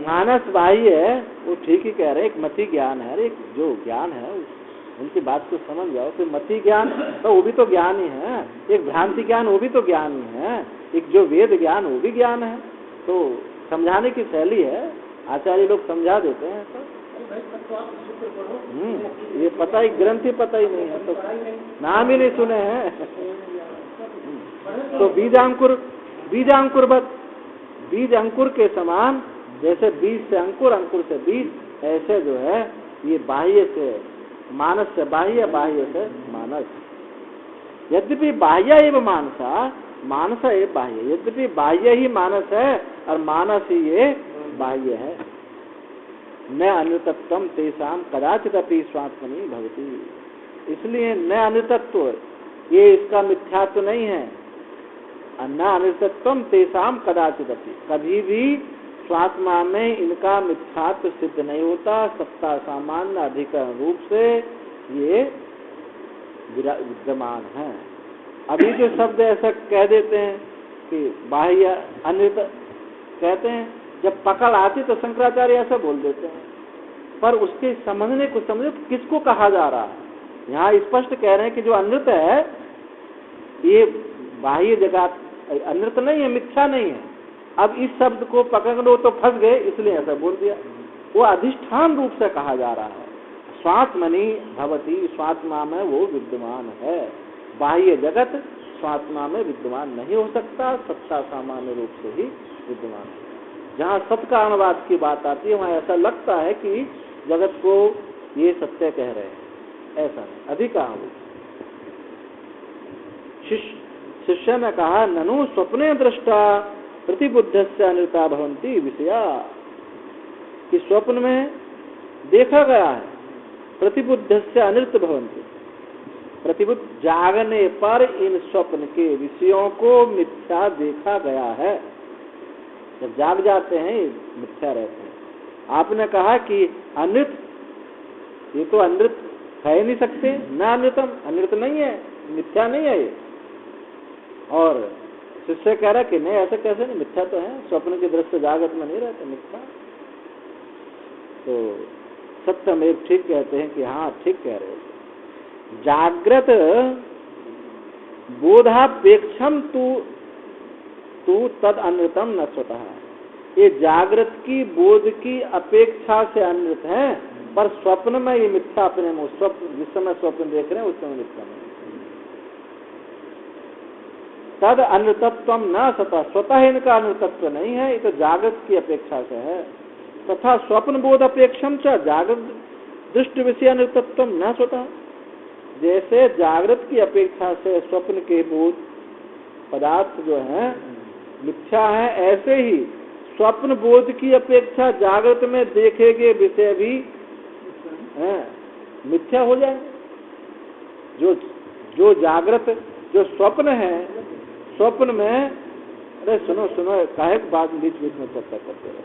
Speaker 1: मानस बाह्य है, वो ठीक ही कह रहे, एक मति ज्ञान है, एक जो ज्ञान है उनकी बात को समझ जाओ। तो मति ज्ञान तो वो भी तो ज्ञान ही है, एक भ्रांति ज्ञान वो भी तो ज्ञान ही है, एक जो वेद ज्ञान वो भी ज्ञान है। तो समझाने की शैली है, आचार्य लोग समझा देते हैं। तो ये पता ही ग्रंथ ही पता ही नहीं है, तो नाम ही नहीं सुने हैं। तो बीज अंकुर के समान, जैसे बीज से अंकुर, अंकुर से बीज, ऐसे जो है ये बाह्य से मानस से बाह्य, बाह्य से मानस। यद्यपि बाह्य एवं मानसा, मानस एवं बाह्य, यद्यपि बाह्य ही मानस है और मानस ही ये बाह्य है। न अनृतत्वम तेषाम कदाचिदपि स्वात्मनि भवति। इसलिए न अनृतत्व, ये इसका मिथ्यात्व नहीं है। न अनृतत्वम तेषाम कदाचिदपि, कभी भी स्वात्मा में इनका मिथ्यात्व सिद्ध नहीं होता। सत्ता सामान्य अधिकरण रूप से ये विद्यमान है। अभी जो शब्द ऐसा कह देते हैं कि बाह्य अनृत कहते हैं, जब पकड़ आती तो शंकराचार्य ऐसा बोल देते हैं, पर उसके समझने को समझे किसको कहा जा रहा है। यहाँ स्पष्ट कह रहे हैं कि जो अनृत है ये बाह्य जगत अनृत नहीं है, मिथ्या नहीं है। अब इस शब्द को पकड़ लो तो फंस गए, इसलिए ऐसा बोल दिया। वो अधिष्ठान रूप से कहा जा रहा है। स्वात्मनि भवति, स्वात्मा में वो विद्यमान है। बाह्य जगत स्वात्मा में विद्यमान नहीं हो सकता, सत्ता सामान्य रूप से ही विद्यमान है। जहाँ सत का अनुवाद की बात आती है वहाँ ऐसा लगता है कि जगत को ये सत्य कह रहे हैं, ऐसा नहीं। अधिकार शिष्य ने कहा, ननु स्वप्ने दृष्टा प्रतिबुद्धस्य अनृता भवन्ति विषया, कि स्वप्न में देखा गया है प्रतिबुद्धस्य अनृत भवन्ति, प्रतिबुद्ध जागने पर इन स्वप्न के विषयों को मिथ्या देखा गया है। जब जाग जाते हैं मिथ्या रहते हैं। आपने कहा कि अनृत, ये तो अनृत है नहीं सकते, न अनृतम, अनृत नहीं है, मिथ्या नहीं है ये। और शिष्य कह रहा कि नहीं, ऐसे कैसे नहीं, मिथ्या तो है, स्वप्न के दृश्य जागृत में नहीं रहते, मिथ्या। तो सत्यमेव ठीक कहते हैं कि हाँ ठीक कह रहे हो। जागृत बोधापेक्षम तू तद अनृतम न स्वतः, ये जागृत की बोध की अपेक्षा से अनृत है, पर स्वप्न में ये मिथ्या अपने में, स्वप्न जिस समय स्वप्न देख रहे हैं उस समय मिथ्या नहीं। तद अनृतत्वम न स्वतः, स्वतः इनका अनृतत्व नहीं है, ये तो जागृत की अपेक्षा से है। तथा स्वप्न बोध अपेक्षम च जागृत दृष्टि विषय अनृतत्वम न स्वतः, जैसे जागृत की अपेक्षा से स्वप्न के बोध पदार्थ जो है मिथ्या है, ऐसे ही स्वप्न बोध की अपेक्षा जागृत में देखे गए विषय भी मिथ्या हो जाए। जो जागृत, जो स्वप्न है, स्वप्न में, अरे सुनो काहे बात बीच बीच में चर्चा करते रहे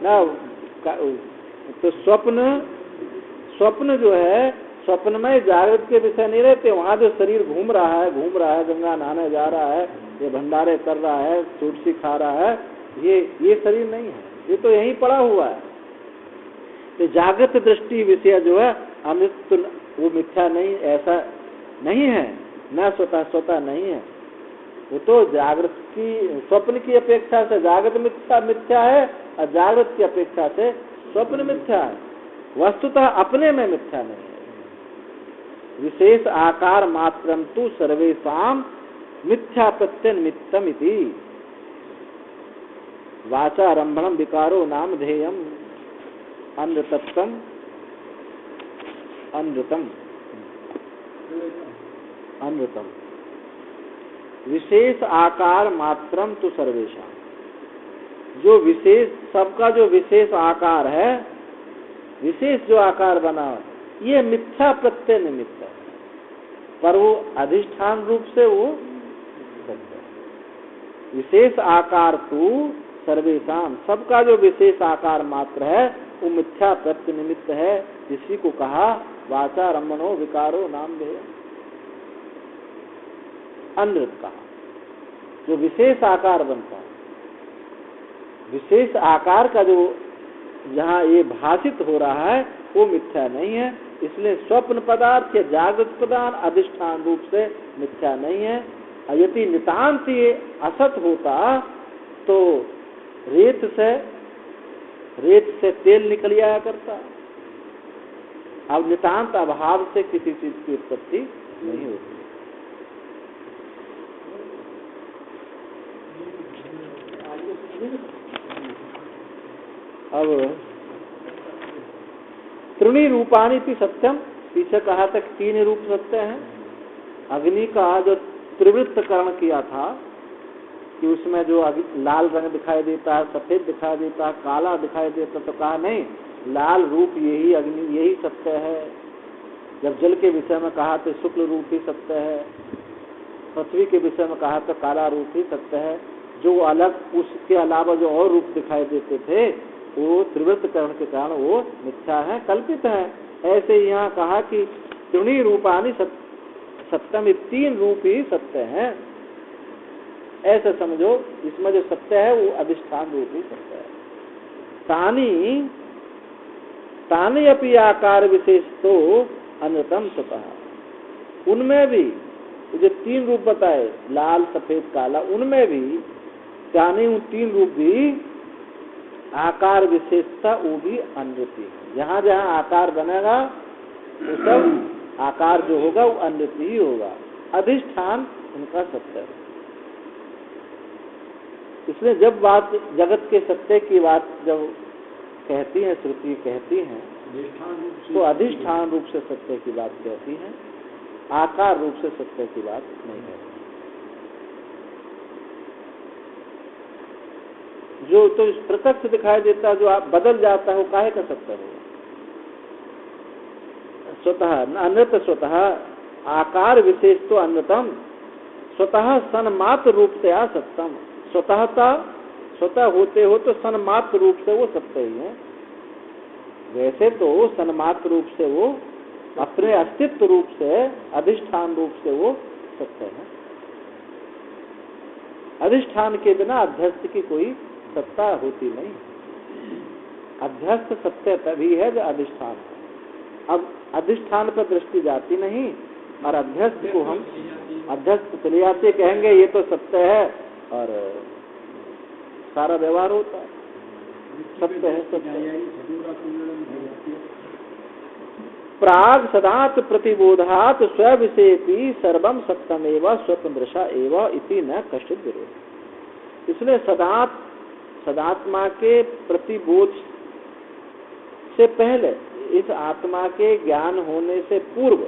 Speaker 1: ना। तो स्वप्न जो है, स्वप्न में जागृत के विषय नहीं रहते। वहाँ जो शरीर घूम रहा है, गंगा नहाने जा रहा है, ये भंडारे कर रहा है, चूटसी खा रहा है, ये शरीर नहीं है, ये तो यहीं पड़ा हुआ है। तो जागृत दृष्टि विषय जो है अमृत, वो मिथ्या नहीं, ऐसा नहीं है, न स्वतः नहीं है। वो तो जागृत की, स्वप्न की अपेक्षा से जागृत मिथ्या है, और जागृत की अपेक्षा से स्वप्न मिथ्या है। वस्तुतः अपने में मिथ्या नहीं है। विशेष आकार मात्रम तु सर्वेषाम मिथ्या प्रत्यनिमित्तम इति, वाचारंभणम विकारो नाम ध्येयम अनृतत्वम अनृतम। विशेष आकार मात्रम तु सर्वेषाम, जो विशेष, सबका जो विशेष आकार है, विशेष जो आकार बना, ये मिथ्या प्रत्यय निमित्त है, पर वो अधिष्ठान रूप से वो सत्य है। विशेष आकार तु सर्वेषाम, सबका जो विशेष आकार मात्र है वो मिथ्या प्रत्यय निमित्त है। इसी को कहा वाचा रमणो विकारो नाम दे, अनृत कहा। जो विशेष आकार बनता है, विशेष आकार का जो जहाँ ये भाषित हो रहा है वो मिथ्या नहीं है। इसलिए स्वप्न पदार्थ या जागृत पदार्थ अधिष्ठान रूप से मिथ्या नहीं है। यदि नितांत ये असत होता तो रेत से रेत से तेल निकल आया करता। अब नितांत अभाव से किसी चीज की उत्पत्ति नहीं होती। अब त्रिणी रूपानी थी सत्यम, पीछे कहा तक 3 रूप सत्य हैं। अग्नि का जो त्रिवृत्तकरण किया था कि उसमें जो लाल रंग दिखाई देता है, सफेद दिखाई देता है, काला दिखाई देता, तो कहा नहीं, लाल रूप यही अग्नि, यही सत्य है। जब जल के विषय में कहा तो शुक्ल रूप ही सत्य है, पृथ्वी के विषय में कहा तो काला रूप ही सत्य है। जो अलग उसके अलावा जो और रूप दिखाई देते थे वो त्रिवृत्तकरण के कारण वो मिथ्या है, कल्पित है। ऐसे यहाँ कहा कि त्रिणी रूपानी सत्यम, 3 रूप ही सत्य हैं। ऐसे समझो, इसमें जो सत्य है वो अधिष्ठान रूप ही सत्य है। तानी अपि आकार विशेष तो अन्यतम स्वतः, उनमें भी जो 3 रूप बताए, लाल सफेद काला, उनमें भी तानी, उन 3 रूप भी आकार विशेषता वो भी अनृति है। जहाँ जहाँ आकार बनेगा वो सब आकार जो होगा वो अनृति ही होगा, अधिष्ठान उनका सत्य है। इसलिए जब बात जगत के सत्य की बात जब कहती है, श्रुति कहती है, तो अधिष्ठान रूप से सत्य की बात कहती है, आकार रूप से सत्य की बात नहीं है। जो तो प्रत्यक्ष दिखाई देता है, जो आप बदल जाता है, वो काहे का सत्य होगा? स्वतः अन्यत स्वतः आकार विशेष तो अन्यतम, स्वतः सन्मात्र रूप से असत्यम। स्वतः होते हो तो सन्मात्र रूप से वो सत्य ही है। वैसे तो सन्मात्र रूप से वो अपने अस्तित्व रूप से, अधिष्ठान रूप से वो सत्य है। अधिष्ठान के बिना अध्यस्त की कोई सत्ता होती नहीं। अध्यस्त सत्य तभी है जो अधिष्ठान है। अब अधिष्ठान पर दृष्टि जाती नहीं और अध्यस्त को हम अध्यस्त चले जाते, कहेंगे ये तो सत्य है और सारा व्यवहार होता है। सत्य है सत्य। प्राग सदात प्रतिबोधात स्वविषेपि सर्वम सत्यमेव स्वतंत्रशा एव इति न कश्चित विरोध। इसलिए सदात्मा के प्रतिबोध से पहले, इस आत्मा के ज्ञान होने से पूर्व,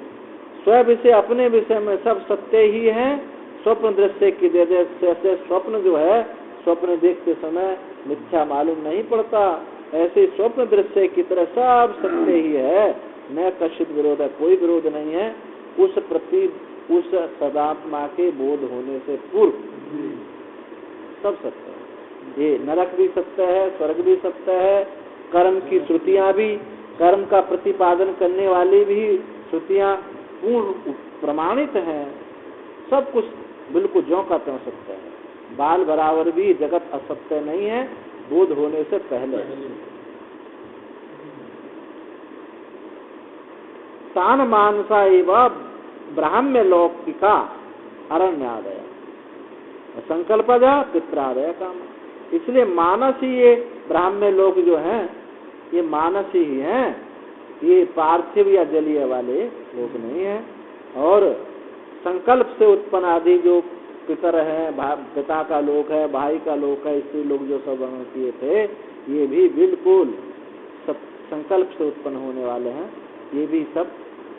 Speaker 1: स्व विषय अपने विषय में सब सत्य ही है। स्वप्न दृश्य की वजह से स्वप्न जो है, स्वप्न देखते समय मिथ्या मालूम नहीं पड़ता, ऐसे स्वप्न दृश्य की तरह सब सत्य ही है, न कशित विरोध है, कोई विरोध नहीं है। उस सदात्मा के बोध होने से पूर्व सब सत्य है। ये नरक भी सत्य है, स्वर्ग भी सत्य है, कर्म की श्रुतियां भी, कर्म का प्रतिपादन करने वाली भी श्रुतियां पूर्ण प्रमाणित हैं। सब कुछ बिल्कुल ज्यों का त्यों सत्य है। बाल बराबर भी जगत असत्य नहीं है, बोध होने से पहले। तान मानसा एवं ब्राह्म्य लौकिका अरण्यादय संकल्पजा पित्रादय काम। इसलिए मानस ही ये ब्राह्म्य लोक जो हैं, ये मानस ही हैं, ये पार्थिव या जलीय वाले लोग नहीं हैं। और संकल्प से उत्पन्न आदि जो पितर है, पिता का लोक है, भाई का लोक है, स्त्री लोग जो सब वर्णन किए थे, ये भी बिल्कुल सब संकल्प से उत्पन्न होने वाले हैं, ये भी सब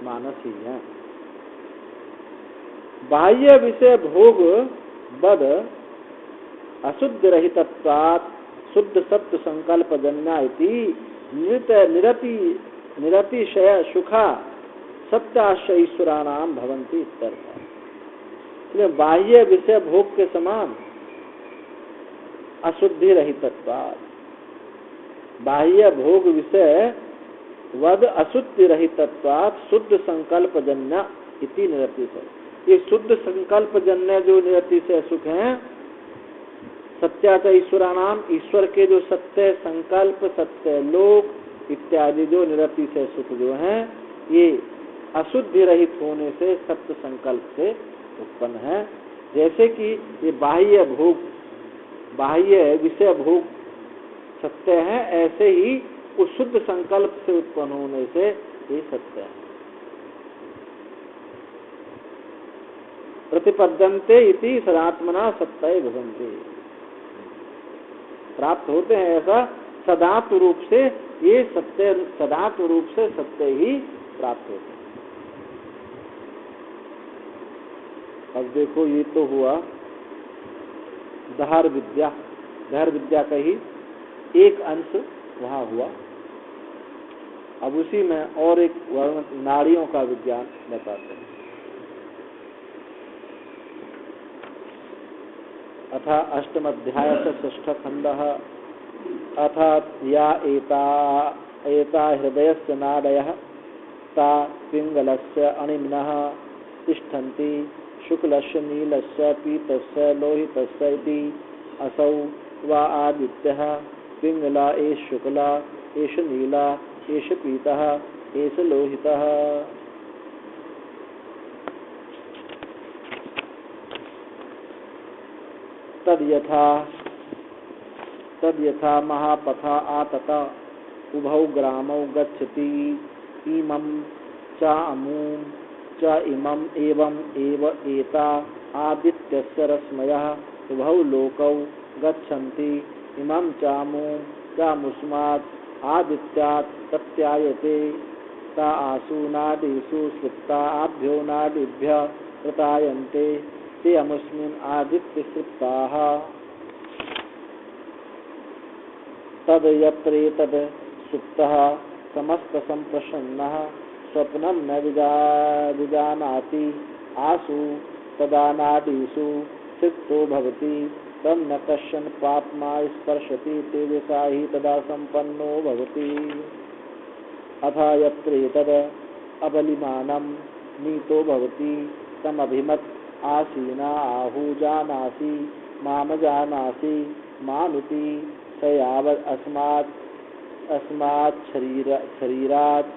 Speaker 1: मानस ही हैं। बाह्य विषय भोग बद अशुद्ध रहितत्वात् शुद्ध सत्य संकल्प जन्या इति निरतिशय सुखा सत्याश्रय ईश्वराणाम भवन्ति इत्यर्थ। इसलिए बाह्य विषय भोग के समान अशुद्धि रहितत्वात्, बाह्य भोग विषय वद अशुद्धि रहितत्वात् शुद्ध संकल्प जन्य इति निरतिशय। ये शुद्ध संकल्प जन्य जो निरतिशय सुख है, सत्याच ईश्वराणाम, ईश्वर के जो सत्य संकल्प, सत्य लोक इत्यादि जो निरतिशय सुख जो है, ये अशुद्धि रहित होने से सत्य संकल्प से उत्पन्न है। जैसे कि ये बाह्य भोग, बाह्य विषय भोग सत्य हैं, ऐसे ही उस शुद्ध संकल्प से उत्पन्न होने से ये सत्य है। प्रतिपद्यन्ते इति सदात्मना सत्य भवन्ति, प्राप्त होते हैं ऐसा सदात्म रूप से, ये सत्य सदात्म रूप से सत्य ही प्राप्त होते हैं। अब देखो ये तो हुआ दहार विद्या, दहार विद्या का ही एक अंश वहाँ हुआ। अब उसी में और एक वर्ण नाड़ियों का विज्ञान बताते हैं। अथा अष्टम अध्याय से षष्ठ खंड अथा या एता हृदयस्य नाडयः ता पिंगलस्य अणिम्नः तिष्ठन्ति शुक्लस्य नीलस्य पीतस्य लोहितस्य इति असौ वा आदित्यः पिंगला एष शुक्ला एष नीला एष पीतः एष लोहितः। तद्यथा महापथा आतत उभौ ग्रामौ गच्छति इमं च अमुं च इमं एवं एव एता आदित्यस्य रश्मयः उभौ लोकौ गच्छन्ति इमं चामुं चामुष्मात् आदित्यात् प्रत्यायते ता आसु नाडीषु सुप्ता आभ्यो नाडीभ्यः प्रतायन्ते ते अमुष्मिन् आदित्य सुप्ताः। तद् यत्रेतद् सुप्तः समस्त संप्रसन्नः स्वप्नं न विजानाति आसु तदा नाडीषु सिक्तो भवति तम न कश्चन पाप्मा स्पर्शति तेजसा हि तदा संपन्नो भवति। अथा यत्रेतद् अबलिमानं नीतो भवति तम अभिमत आसीना आहु जानासि माम जानासि मामिति स यावत् अस्मात् शरीरात्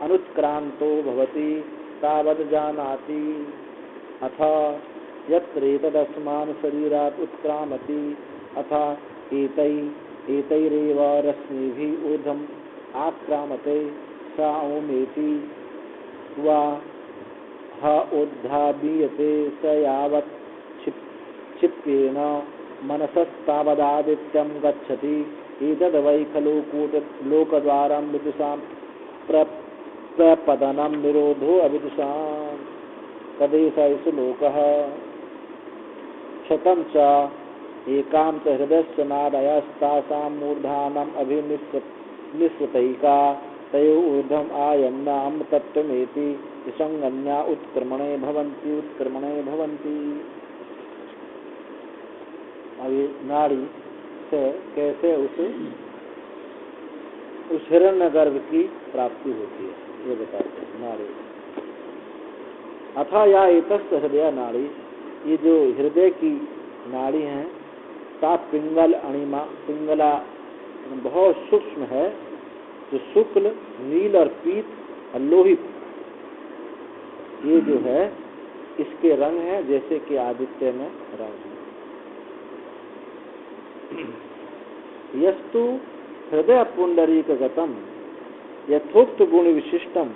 Speaker 1: अनुत्क्रांतो भवति तावत् जानाति। अथ यत्रेतदस्मान् शरीरात् उत्क्रामति अथ एतैरेव रश्मिभिः ऊर्ध्वम् आक्रामते स ओमेति वा ह उद्धाबीयते स यावत् क्षिप्येन मनसस्तावदादित्यं गच्छति एतद् वै खलु लोकद्वारं विदुषां प्रपदनं निरोधो अविदुषां तदेष एष लोकः। शतं च एकां च हृदयस्य नाडयस्तासां मूर्धानम् अभिनिस्सृतैका तयोः ऊर्ध्वम् आयम्य अमृतत्वमेति विसंगन्या उत्क्रमणे भवन्ति। अभी नाड़ी से कैसे उस हिरण्यगर्भ की प्राप्ति होती है ये बताते हैं नाड़ी। अथा या एतस्य हृदय नाड़ी, ये जो हृदय की नाड़ी है ता पिंगल अणिमा, पिंगला बहुत सूक्ष्म है, जो शुक्ल नील और पीत और लोहित ये जो है इसके रंग है जैसे कि आदित्य में रंग है। यस्तु हृदय पुंडरीक गतम यथोक्त गुण विशिष्टम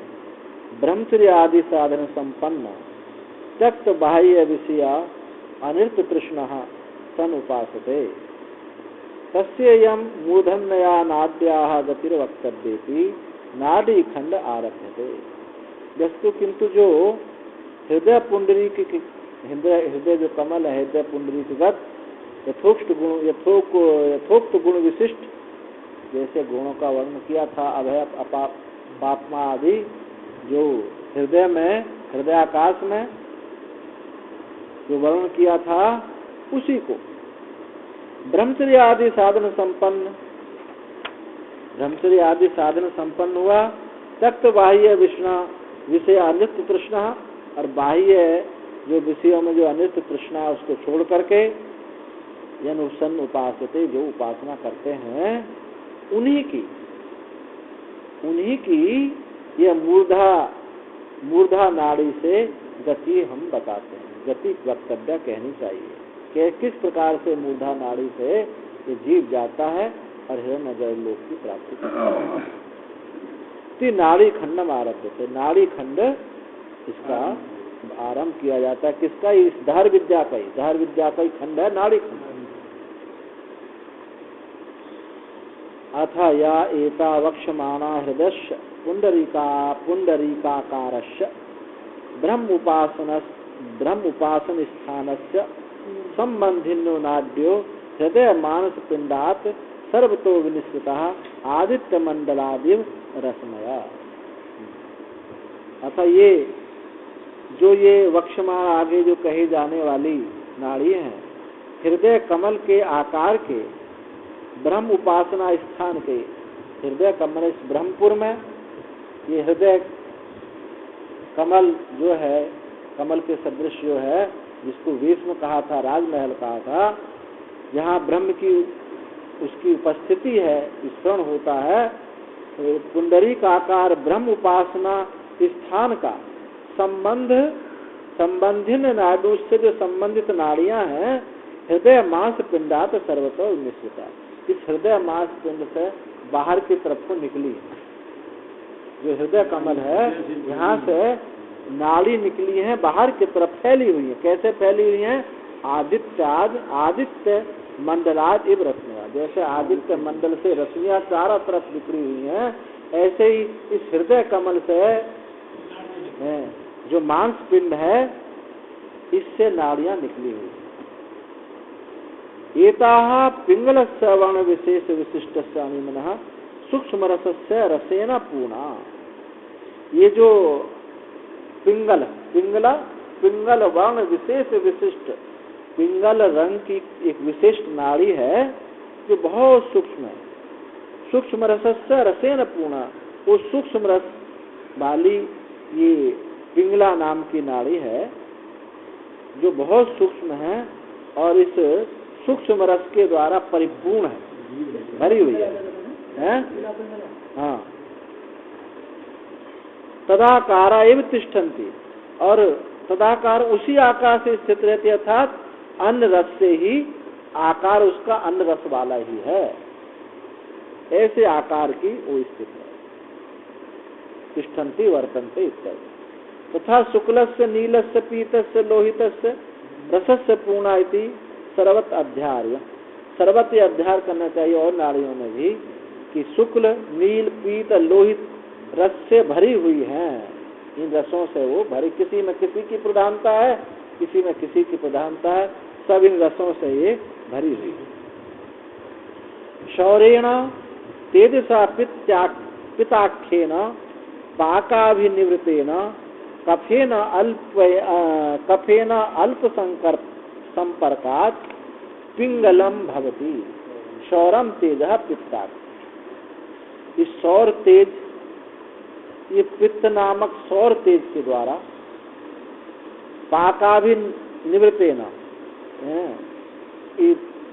Speaker 1: ब्रह्मचर्य आदि साधन संपन्न त्यक्त बाह्य विषया अनिर्त तृष्णः सन उपासते तस्ययं मूर्धन्यया नाड्याः गतिर्वक्तव्येति नाड़ी खंड आरभ्यते। यस्तु किंतु जो हृदय पुंडरीक हृदय जो कमल है हृदय पुंडरीकगत यथोक्त गुण विशिष्ट जैसे गुणों का वर्णन किया था अभय पापमा आदि जो हृदय में हृदयाकाश में जो वर्णन किया था उसी को ब्रह्मचर्य आदि साधन संपन्न हुआ। त्यक्त बाह्य विषय अनित्य तृष्णा और बाह्य जो विषयों में जो अनित्य तृष्णा है उसको छोड़ करके यनुसन उपासते जो उपासना करते हैं उन्हीं की यह मूर्धा नाड़ी से गति हम बताते हैं। गति वक्तव्य कहनी चाहिए कि किस प्रकार से मूर्धा नाड़ी से ये जीव जाता है और हिरण्यगर्भ लोक की प्राप्ति करता है। तो नाड़ी खंडम आरब्ध थे, नाड़ी खंड इसका आरंभ किया जाता है। किसका? इस धार विद्या का ही, धार विद्या का ही खंड है नाड़ी खंड। अथ या एता वक्ष्यमाणा हृदयस्य पुंडरीकाकारस्य ब्रह्म उपासन स्थानस्य संबंधिनो नाड्यो हृदय मानस पिंडात सर्वतो विनिश्चितः आदित्य मंडलादिव रसमया। अतः ये वक्षमाण आगे जो कही जाने वाली नाड़ी है, हृदय कमल के आकार के, ब्रह्म उपासना स्थान के, हृदय कमल इस ब्रह्मपुर में, ये हृदय कमल जो है, कमल के सदृश जो है, जिसको भीष्म कहा था, राजमहल कहा था, जहाँ ब्रह्म की उसकी उपस्थिति है, स्मरण होता है, पुंडरीक आकार ब्रह्म उपासना स्थान का संबंधित नाडु से जो संबंधित नाड़ियां हैं, हृदय मांस पिंडात सर्वतो निश्चिता, इस हृदय मांस पिंड से बाहर की तरफ को निकली है। जो हृदय कमल है, यहाँ से नाड़ी निकली है, बाहर की तरफ फैली हुई है। कैसे फैली हुई है? आदित्य मंडलाद इव रश्मियां, जैसे आदित्य मंडल से रश्मियां चारों तरफ बिखरी हुई हैं, ऐसे ही इस हृदय कमल से जो मांस पिंड है, इससे नाड़ियां निकली हुई। एताः पिंगलस्य वर्ण विशेष विशिष्टस्य अनिमनः सूक्ष्म रसस्य रसेन पूर्णा। ये जो पिंगल वर्ण विशेष विशिष्ट, पिंगल रंग की एक विशिष्ट नाड़ी है जो बहुत सूक्ष्म है। सूक्ष्म रसस्य रसेन पूर्णा, वो सूक्ष्म रस वाली ये पिंगला नाम की नाड़ी है जो बहुत सूक्ष्म है और इस सूक्ष्म रस के द्वारा परिपूर्ण है, भरी हुई है? हाँ। तदाकारा एव तिष्ठन्ति, और तदाकार उसी आकार से स्थित रहती है, अर्थात अन्न रस से ही आकार उसका अन्न रस वाला ही है, ऐसे आकार की वो स्थित है। तिष्ठन्ति वर्तन्ते इत्यादि। तथा शुक्लस्य नीलस्य पीतस्य लोहितस्य रसस्य पूर्णा इति सर्वत अध्यार्य। सर्वत अध्याय करना चाहिए और नाड़ियों में भी कि शुक्ल नील पीत लोहित रस से भरी हुई है। इन रसों से वो भरी, किसी में किसी की प्रधानता है, किसी में किसी की प्रधानता है, सब इन रसों से ये भरी हुई है। शौरेण तेजसा पिताख्येन पाकाभिनिवृतेन कफेन अल्प संपर्कात् पिंगलम भवति सौरम तेजः पित्तात्। इस सौर तेज, ये पित्त नामक सौर तेज के द्वारा पाकाभिनिवृतेन,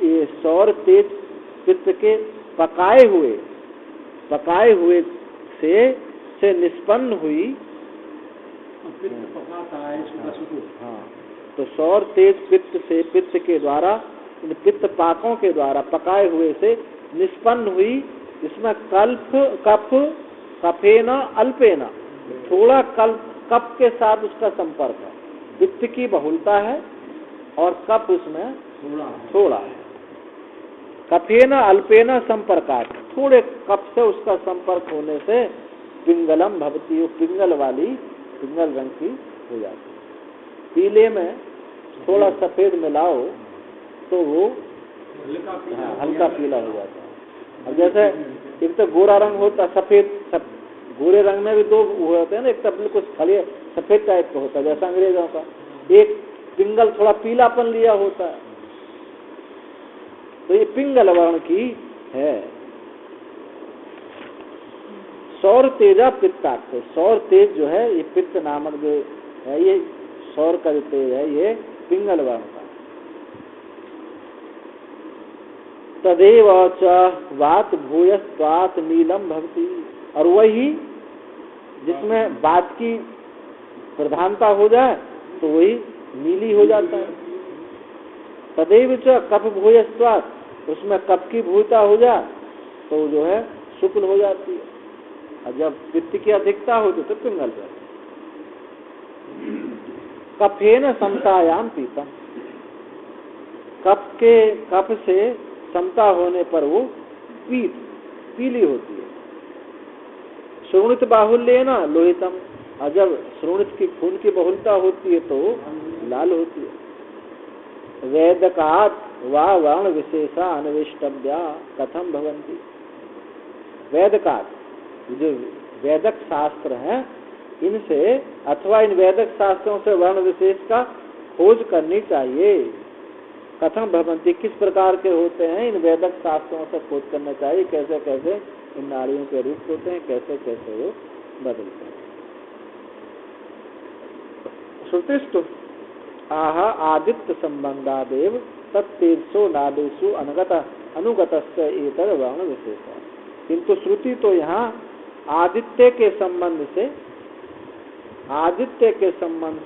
Speaker 1: ये सौर तेज पित्त के पकाए हुए से निष्पन्न हुई। हाँ, तो सौर तेज पित्त के द्वारा, इन पित्त पाकों के द्वारा पकाए हुए से निष्पन्न हुई। इसमें कफेन अल्पेन, थोड़ा कफ के साथ उसका संपर्क है। पित्त की बहुलता है और कफ उसमें थोड़ा है। कफेन अल्पेन संपर्कात्, थोड़े कफ से उसका संपर्क होने से पिंगलम भवती, वो पिंगल वाली, पिंगल रंग की हो जाती है। पीले में थोड़ा सफेद मिलाओ तो वो हल्का पीला हो जाता है। अब जैसे एक तो गोरा रंग होता, सफेद, गोरे रंग में भी दो होते हैं ना, एक तो बिल्कुल खाली सफेद टाइप का होता है जैसा अंग्रेजों का, एक पिंगल थोड़ा पीलापन लिया होता है, तो ये पिंगल वर्ण की है। सौर तेजा पित्ताक्ष, सौर तेज जो है ये पित्त नामक जो है, ये सौर का जो तेज है ये पिंगल वर्ण का। तदेव च वात भूयस्त्वात् नीलम भवति, और वही जिसमें वात की प्रधानता हो जाए तो वही नीली हो जाता है। तदेव च कफ भूयस्त्वात्, उसमें कफ की भूमिका हो जा तो जो है शुक्ल हो जाती है, और जब पित्त की अधिकता हो तो पिंगल जाती है। कफेन समतायाम पीतम, कफ से समता होने पर वो पीली होती है। श्रोणित बाहुल्य ना लोहितम, और जब श्रोणित की खून की बहुलता होती है तो लाल होती है। वेदकात वा वर्ण विशेषा अन्वेष्टव्या कथम भवन्ति, वेदकात जो वेदक शास्त्र हैं इनसे अथवा इन वेदक शास्त्रों से वर्ण विशेष का खोज करनी चाहिए। कथम भवन्ति, किस प्रकार के होते हैं, इन वेदक शास्त्रों से खोज करना चाहिए, कैसे कैसे इन नाड़ियों के रूप होते हैं, कैसे कैसे वो बदलते हैं। श्रुतिस्तु आह आदित्य संबंधादेव तत्तेजसो नादेशु अनुगतस्य एतर वर्ण विशेष। किंतु श्रुति तो यहाँ आदित्य के संबंध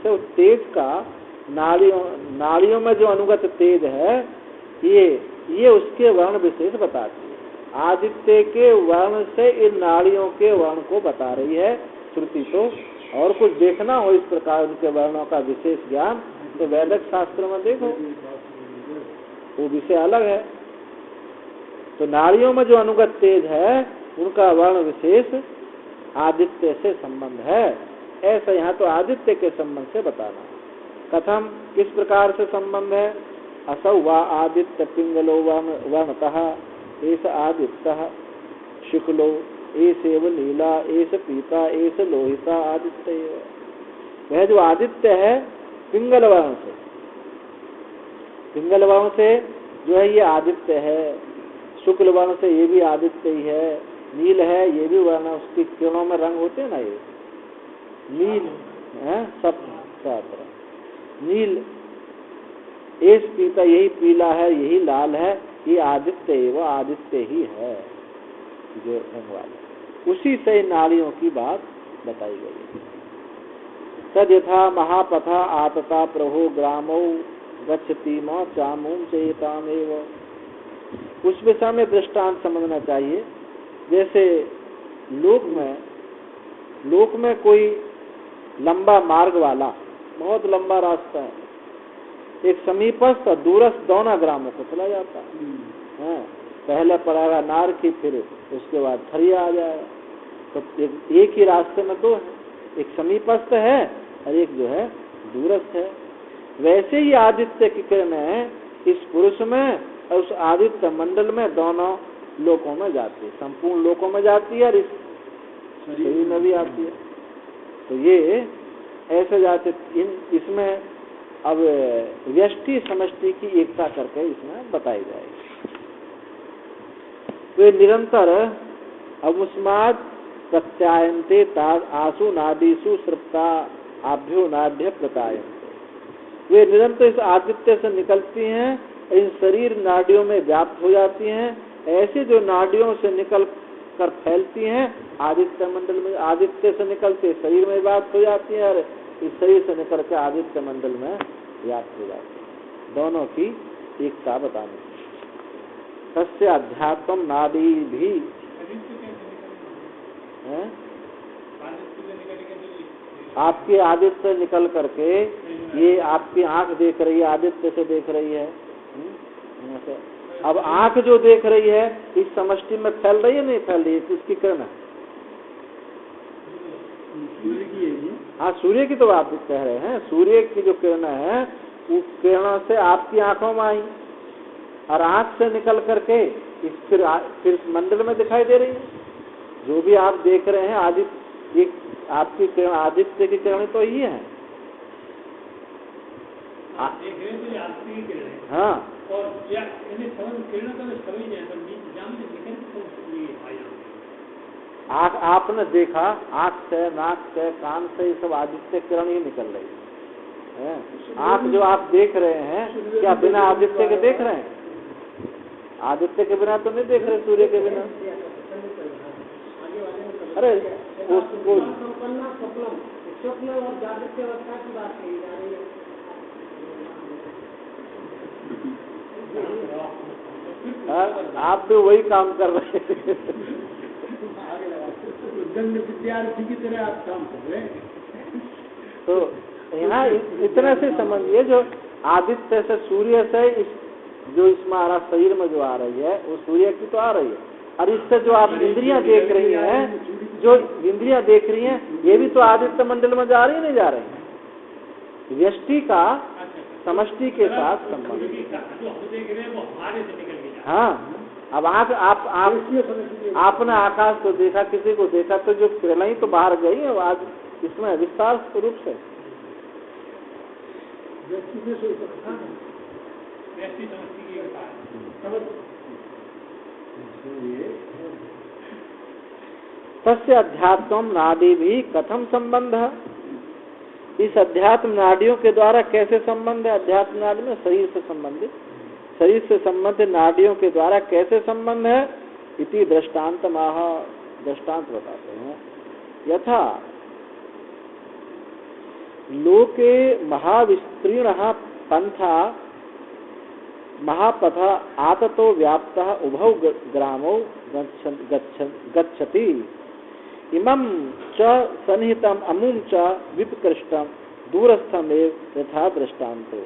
Speaker 1: से तेज का नाड़ियों में जो अनुगत तेज है ये उसके वर्ण विशेष बताती है। आदित्य के वर्ण से इन नाड़ियों के वर्ण को बता रही है श्रुति। तो और कुछ देखना हो इस प्रकार उनके वर्णों का विशेष ज्ञान तो वैदिक शास्त्र में देखो, वो विषय अलग है। तो नाड़ियों में जो अनुगत तेज है उनका वर्ण विशेष आदित्य से संबंध है, ऐसा यहाँ तो आदित्य के संबंध से बताना। कथम, किस प्रकार से संबंध है? असौ वा आदित्य पिंगलो वर्णतः एस आदित्य शुक्लो एसेव नीला एस पीता एस लोहिता आदित्य। वह जो आदित्य है पिंगल वर्ण से जो है ये आदित्य है, शुक्ल वर्ण से ये भी आदित्य ही है, नील है ये भी वर्ण, उसकी किरणों में रंग होते हैं ना, ये नील है सब नील, एस पीता यही पीला है यही लाल है, ये आदित्य वो आदित्य ही है जो रंग वाले। उसी से नाड़ियों की बात बताई गई। तद यथा महापथा आतता प्रभो ग्रामो गच्छति मां चामुम चेतामेव। उस विषय में दृष्टांत समझना चाहिए। जैसे लोक में कोई लंबा मार्ग वाला बहुत लंबा रास्ता है, एक समीपस्थ और दूरस्थ दोनों ग्रामों को चला जाता है। पहले पड़ेगा नारकी, फिर उसके बाद थरिया आ जाएगा। तो एक ही रास्ते में दो है, एक समीपस्थ है और एक जो है दूरस्थ है। वैसे ही आदित्य की किरणें इस पुरुष में और उस आदित्य मंडल में दोनों लोकों में जाती है, संपूर्ण लोकों में जाती है और इस शरीर में भी आती है। तो ये ऐसे जाते इसमें अब व्यष्टि समष्टि की एकता करके इसमें बताई जाएगी। वे निरंतर अमुस्माद प्रत्यायन्ते आसु नादीसु सृप्ता आभ्यो नाड्य प्रकायन्ते। वे निरंतर इस आदित्य से निकलती हैं, इन शरीर नाड़ियों में व्याप्त हो जाती हैं। ऐसे जो नाड़ियों से निकल कर फैलती हैं आदित्य मंडल में, आदित्य से निकलते शरीर में व्याप्त हो जाती है और इस शरीर से निकल के आदित्य मंडल में व्याप्त हो जाती है। दोनों की एकता बतानी। तस्य अध्यात्म नाड़ी भी आपकी आदित्य निकल करके ये आपकी आंख देख रही है, आदित्य से देख रही है। अब आंख जो देख रही है इस समष्टि में फैल रही है नहीं फैल रही है, किसकी किरण है? हाँ, सूर्य की तो आप कह रहे हैं। सूर्य की जो किरण है उस किरणों से आपकी आंखों में आई और आंख से निकल करके फिर मंडल में दिखाई दे रही है। जो भी आप देख रहे हैं आदित्य, ये आपकी किरण आदित्य की किरण तो ही है। हाँ, आँख आपने देखा, आँख से नाक से कान से ये सब आदित्य किरण ही निकल रही है। आँख जो आप देख रहे हैं क्या बिना आदित्य के देख रहे हैं? आदित्य के बिना तो नहीं देख रहे, सूर्य के बिना। अरे उसको स्वप्न और जागृत अवस्था की बात कही जा रही है। आप भी वही काम कर रहे हैं।
Speaker 2: दंड विद्यार्थी की तरह आप काम कर रहे हैं।
Speaker 1: तो यहाँ इतने से समझिए, जो आदित्य से, सूर्य से जो इसमें हमारा शरीर में जो आ रही है वो सूर्य की तो आ रही है, और इससे जो आप इंद्रियां देख रही हैं, जो इंद्रियां देख रही हैं, ये भी तो आदित्य मंडल में जा रही है, नहीं जा रही है। व्यष्टि का समष्टि के साथ संबंध। हाँ, अब आँख आपने आकाश को देखा, किसी को देखा, तो जो किरणें तो बाहर गई है, आज इसमें विस्तार रूप से तस्य अध्यात्म नाड़ी भी कथम संबंध है। इस अध्यात्म नाड़ियों के द्वारा कैसे संबंध है? अध्यात्म नाड़ी में शरीर से संबंधित, शरीर से संबंधित नाड़ियों के द्वारा कैसे संबंध है? इति दृष्टांत दृष्टांत बताते हैं। यथा लोके महाविस्तीर्ण पंथा महापथा आततो व्याप्तः उभौ ग्रामौ गच्छति इमं च सन्निहितम् अमुं च विपकृष्टं दूरस्थमेव यथा दृष्टान्तो।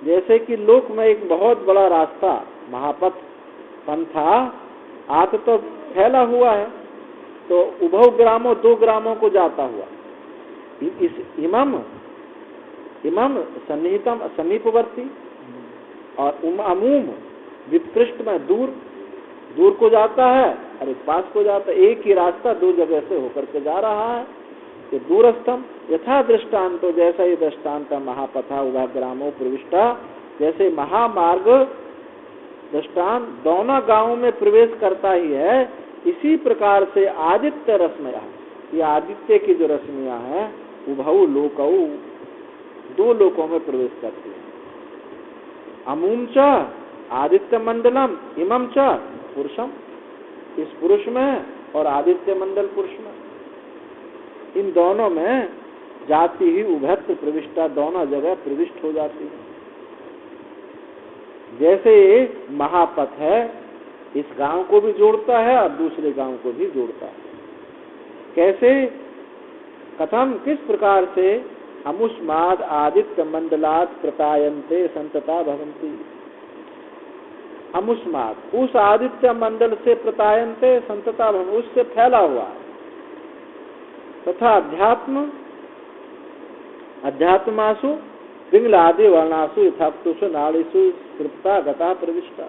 Speaker 1: जैसे कि लोक में एक बहुत बड़ा रास्ता, महापथ, पंथा आत तो फैला हुआ है, तो उभौ ग्रामों, 2 ग्रामों को जाता हुआ, इस इमम सन्निहितम समीपवर्ती, और अमूम विपकृष्ट में दूर को जाता है, और एक पास को जाता है। एक ही रास्ता 2 जगह से होकर के जा रहा है। ये दूरस्थम यथा दृष्टांतो, जैसा ये दृष्टांत महापथा उभा ग्रामों प्रविष्टा, जैसे महामार्ग दृष्टांत दोनों गांवों में प्रवेश करता ही है, इसी प्रकार से आदित्य रश्मियां, ये आदित्य की जो रश्मियां हैं, उभौ लोकौ, 2 लोकों में प्रवेश करती है। अमुम च आदित्य मंडलम, इमम च पुरुषम, इस पुरुष में और आदित्य मंडल पुरुष में, इन दोनों में जाति ही उभयत्व प्रविष्टा, दोनों जगह प्रविष्ट हो जाती है। जैसे महापथ है, इस गांव को भी जोड़ता है और दूसरे गांव को भी जोड़ता है। कैसे? कथम, किस प्रकार से? अमुष्माद आदित्य मंडलात् प्रतायन्ते संतता भवन्ति। अमुष्माद, उस आदित्य मंडल से प्रतायन्ते संतता भवन्ति, उससे फैला हुआ है। तथा अध्यात्मासु पिंगलादि वर्णासु यथाक्तुषु नाड़ीसु कृप्ता गता प्रविष्टा,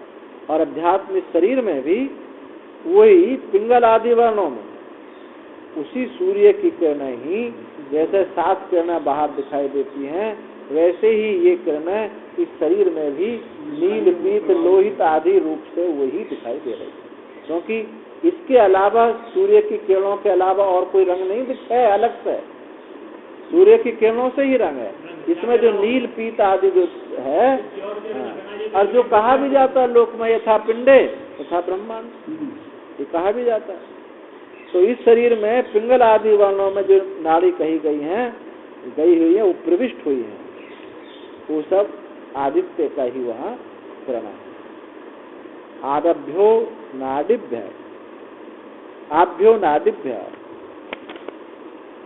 Speaker 1: और अध्यात्म शरीर में भी वही पिंगल आदि वर्णों में उसी सूर्य की किरणें ही, जैसे 7 किरणें बाहर दिखाई देती हैं, वैसे ही ये किरणें इस शरीर में भी नील, पीत, लोहित आदि रूप से वही दिखाई दे रही है। क्योंकि इसके अलावा, सूर्य की किरणों के अलावा और कोई रंग नहीं दिखता है अलग से, सूर्य की किरणों से ही रंग है। इसमें जो नील, पीत आदि जो है, और जो कहा भी जाता है लोक में, यथा पिंडे तथा ब्रह्मांड, ये कहा भी जाता है। तो इस शरीर में पिंगल आदि वर्णों में जो नाड़ी कही गई हुई है, वो प्रविष्ट हुई है, वो सब आदित्य का ही वहाँ किरण है। आभ्यो नाडिभ्य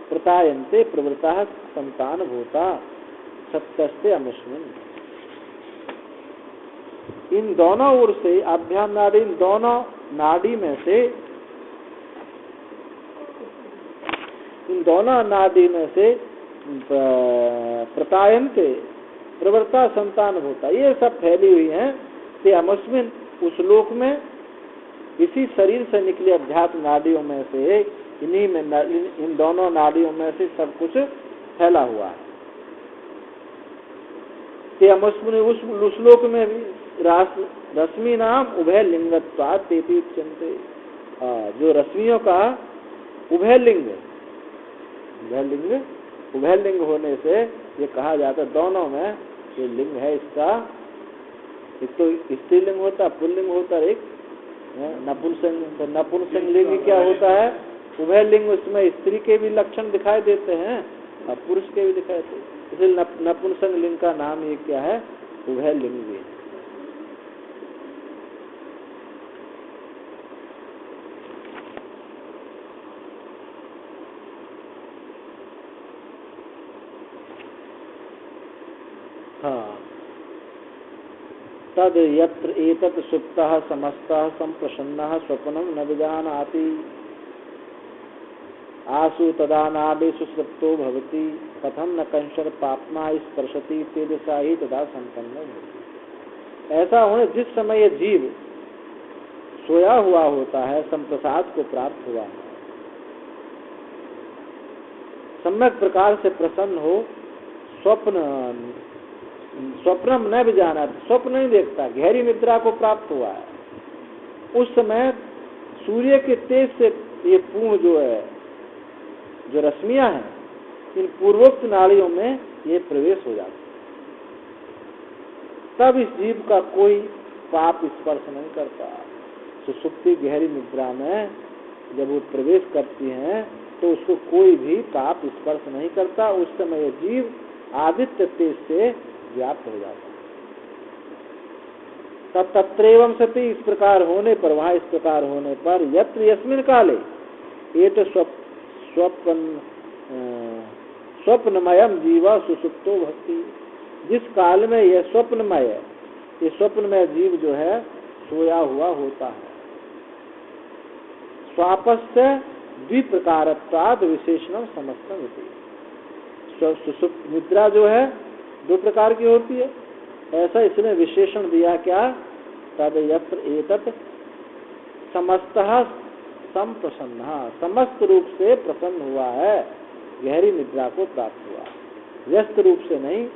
Speaker 1: प्रतायन्ते प्रवृत्ता संतान भूता सत्यस्ते अमुष्मिन्। इन दोनों ओर से, आभ्याम नाड़ी, इन दोनों नाड़ी में से, इन दोनों नाड़ी में से प्रतायन्ते प्रवृत्ता संतान भूता, ये सब फैली हुई हैं। ते अमुष्मिन्, उस लोक में, इसी शरीर से निकली अध्यात्म नाड़ियों में से, इन्हीं में, इन दोनों नाड़ियों में से सब कुछ फैला हुआ है। ते अमुष्मिन्, उस लोक में भी रश्मि नाम उभय लिंगत्वात् तेति उच्यन्ते, जो रश्मियों का उभय लिंग होने से ये कहा जाता है, दोनों में ये लिंग है इसका, एक तो स्त्रीलिंग होता है, पुल्लिंग होता है, एक नपुंसक। तो नपुंसक लिंग क्या होता है? उभय लिंग, उसमें स्त्री के भी लक्षण दिखाई देते हैं और पुरुष के भी दिखाई देते हैं, इसलिए नपुंसक लिंग का नाम ये क्या है? उभय लिंग भी। हाँ, तद यत्र एतत् सुप्तः समस्तः संप्रसन्नः स्वप्नं न विजानाति आसु तदा नाडीषु सुप्तो भवति कथम न कंचन पाप्मा स्पर्शति तेजसा ही तदा संपन्न होती। ऐसा होने जिस समय ये जीव सोया हुआ होता है, संप्रसाद को प्राप्त हुआ है, सम्यक प्रकार से प्रसन्न हो, स्वप्नम न भी जाना, स्वप्न नहीं देखता, गहरी निद्रा को प्राप्त हुआ है, उस समय सूर्य के तेज से ये पूर्ण जो है, जो रश्मियां हैं, इन पूर्वोक्त नाड़ियों में ये प्रवेश हो जाता है। तब इस जीव का कोई पाप स्पर्श नहीं करता। सुसुप्ति गहरी निद्रा में जब वो प्रवेश करती हैं तो उसको कोई भी पाप स्पर्श नहीं करता। उस समय जीव आदित्य तेज से व्याप्त हो जाता है। तब तत्रैवं सति, इस प्रकार होने पर, वहां इस प्रकार होने पर, यत्र यस्मिन् काले ये तो स्वप्नमयम जीवा सुसुप्तो भक्ति, जिस काल में यह स्वप्नमय, ये स्वप्नमय जीव जो है सोया हुआ होता है, स्वापस्य द्विप्रकारत्वाद विशेषणम समस्तम इति। सुसुप्त निद्रा जो है दो प्रकार की होती है, ऐसा इसने विशेषण दिया क्या, तद यत्र एतत् समस्तः संप्रसन्न, समस्त रूप से प्रसन्न हुआ है, गहरी निद्रा को प्राप्त हुआ, व्यस्त रूप से नहीं,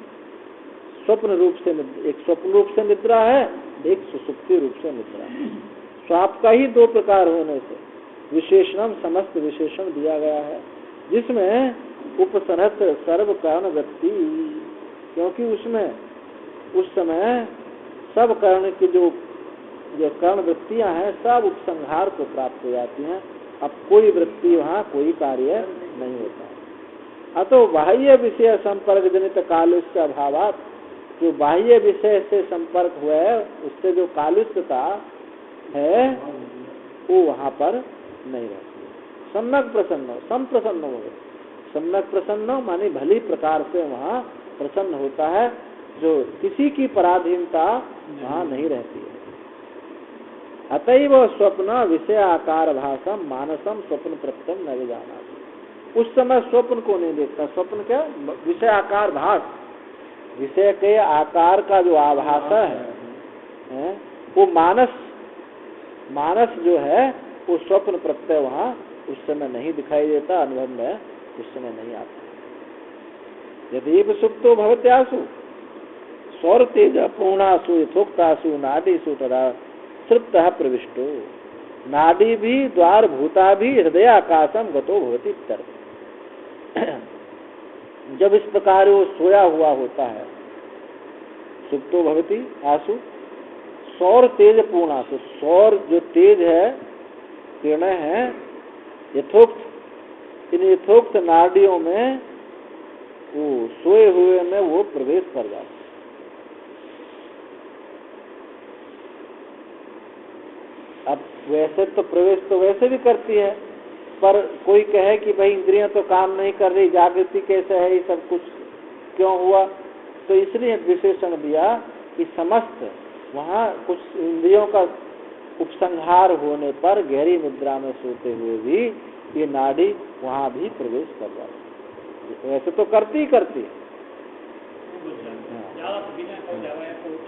Speaker 1: स्वप्न रूप से, एक स्वप्न रूप से निद्रा है, एक सुसुप्ति रूप से निद्रा है। स्वाप का ही दो प्रकार होने से विशेषणम समस्त विशेषण दिया गया है, जिसमें उपसनत सर्व कारण वृत्ति, क्योंकि उसमें उस समय सब कर्ण की जो कर्ण वृत्तियां हैं सब उपसंहार को प्राप्त हो जाती हैं। अब कोई वृत्ति वहाँ कोई कार्य नहीं होता। अतो बाह्य विषय संपर्क जनित कालुष्य अभावात, जो बाह्य विषय से संपर्क हुआ है उससे जो कालुष्यता है वो वहाँ पर नहीं रहती। सम्यक प्रसन्न, संप्रसन्न हो गए, सम्यक प्रसन्न माने भली प्रकार से वहाँ प्रसन्न होता है, जो किसी की पराधीनता वहाँ नहीं रहती है। अतएव स्वप्न विषय आकार भाषम मानसम स्वप्न प्रत्यम न जाना, उस समय स्वप्न को नहीं देखता। स्वप्न क्या, विषय आकार भास, विषय के आकार का जो आभास है वो मानस जो है वो स्वप्न प्रत्यय वहाँ उस समय नहीं दिखाई देता, अनुभव में उस समय नहीं आता। यदि सुप्तो भवत्यासु सौर तेज पूर्णासु यथोक्तासु नाडीसु तदा तृप्तः प्रविष्टो, नाडी भी द्वार भूता भी हृदय आकाशम गतो भवति इत्यर्थ। जब इस प्रकार वो सोया हुआ होता है, सुप्तो भवति आसु सौर तेज पूर्णासु, सौर जो तेज है, किरणें हैं, यथोक्त, इन यथोक्त नाडियों में वो सोए हुए में वो प्रवेश कर जाता। अब वैसे तो प्रवेश तो वैसे भी करती है, पर कोई कहे कि भाई इंद्रियां तो काम नहीं कर रही, जागृति कैसे है, ये सब कुछ क्यों हुआ, तो इसलिए विशेषण दिया कि समस्त वहाँ कुछ इंद्रियों का उपसंहार होने पर गहरी निद्रा में सोते हुए भी ये नाड़ी वहाँ भी प्रवेश कर जाती। वैसे तो करती ही करती है।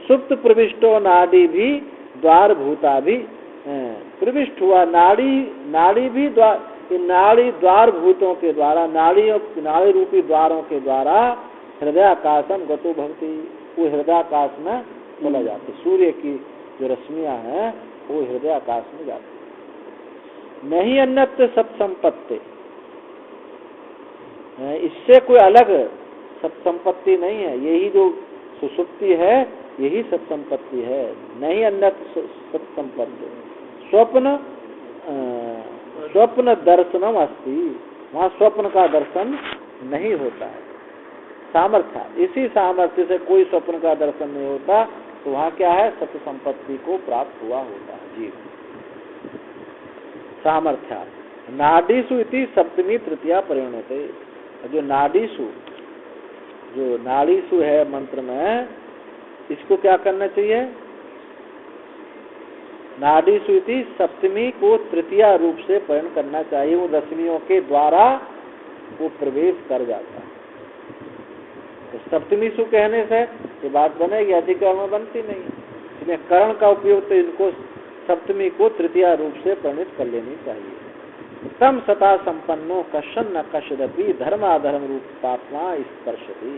Speaker 1: सुप्त प्रविष्टो नाड़ी भी द्वार भूता भी प्रविष्ट हुआ, नाड़ी भी नाड़ी द्वार भूतों के द्वारा, नाड़ी रूपी द्वारों के द्वारा हृदय आकाशम गतो भवति, वो हृदय आकाश में चला जाती। सूर्य की जो रश्मियां हैं वो हृदय आकाश में जाती। नहीं अन्यत्र सत्संपत्ति, इससे कोई अलग सत्संपत्ति नहीं है, यही जो सुसुप्ति है यही सत्संपत्ति है। नहीं अन्यत्र सत्संपत्ति, स्वप्न दर्शनम अस्ति, वहाँ स्वप्न का दर्शन नहीं होता है। सामर्थ्य, इसी सामर्थ्य से कोई स्वप्न का दर्शन नहीं होता, तो वहाँ क्या है, सत्य संपत्ति को प्राप्त हुआ होता है जीव। सामर्थ्य नाडीसु इति सप्तमी तृतीया परिणते, जो नाडीसु जो नाड़ीसु है मंत्र में, इसको क्या करना चाहिए? नाड़ीसु इति सप्तमी को तृतीया रूप से परिण करना चाहिए। उन रश्मियों के द्वारा वो प्रवेश कर जाता है। तो सप्तमी सु कहने से ये बात बनेगी, अधिकरण बनती नहीं। इसमें करण का उपयोग तो इनको सप्तमी को तृतीया रूप से परिणित कर लेनी चाहिए। तम सता संपन्नो कशन न कशदपि धर्माधर्म रूप पापमा स्पर्शति।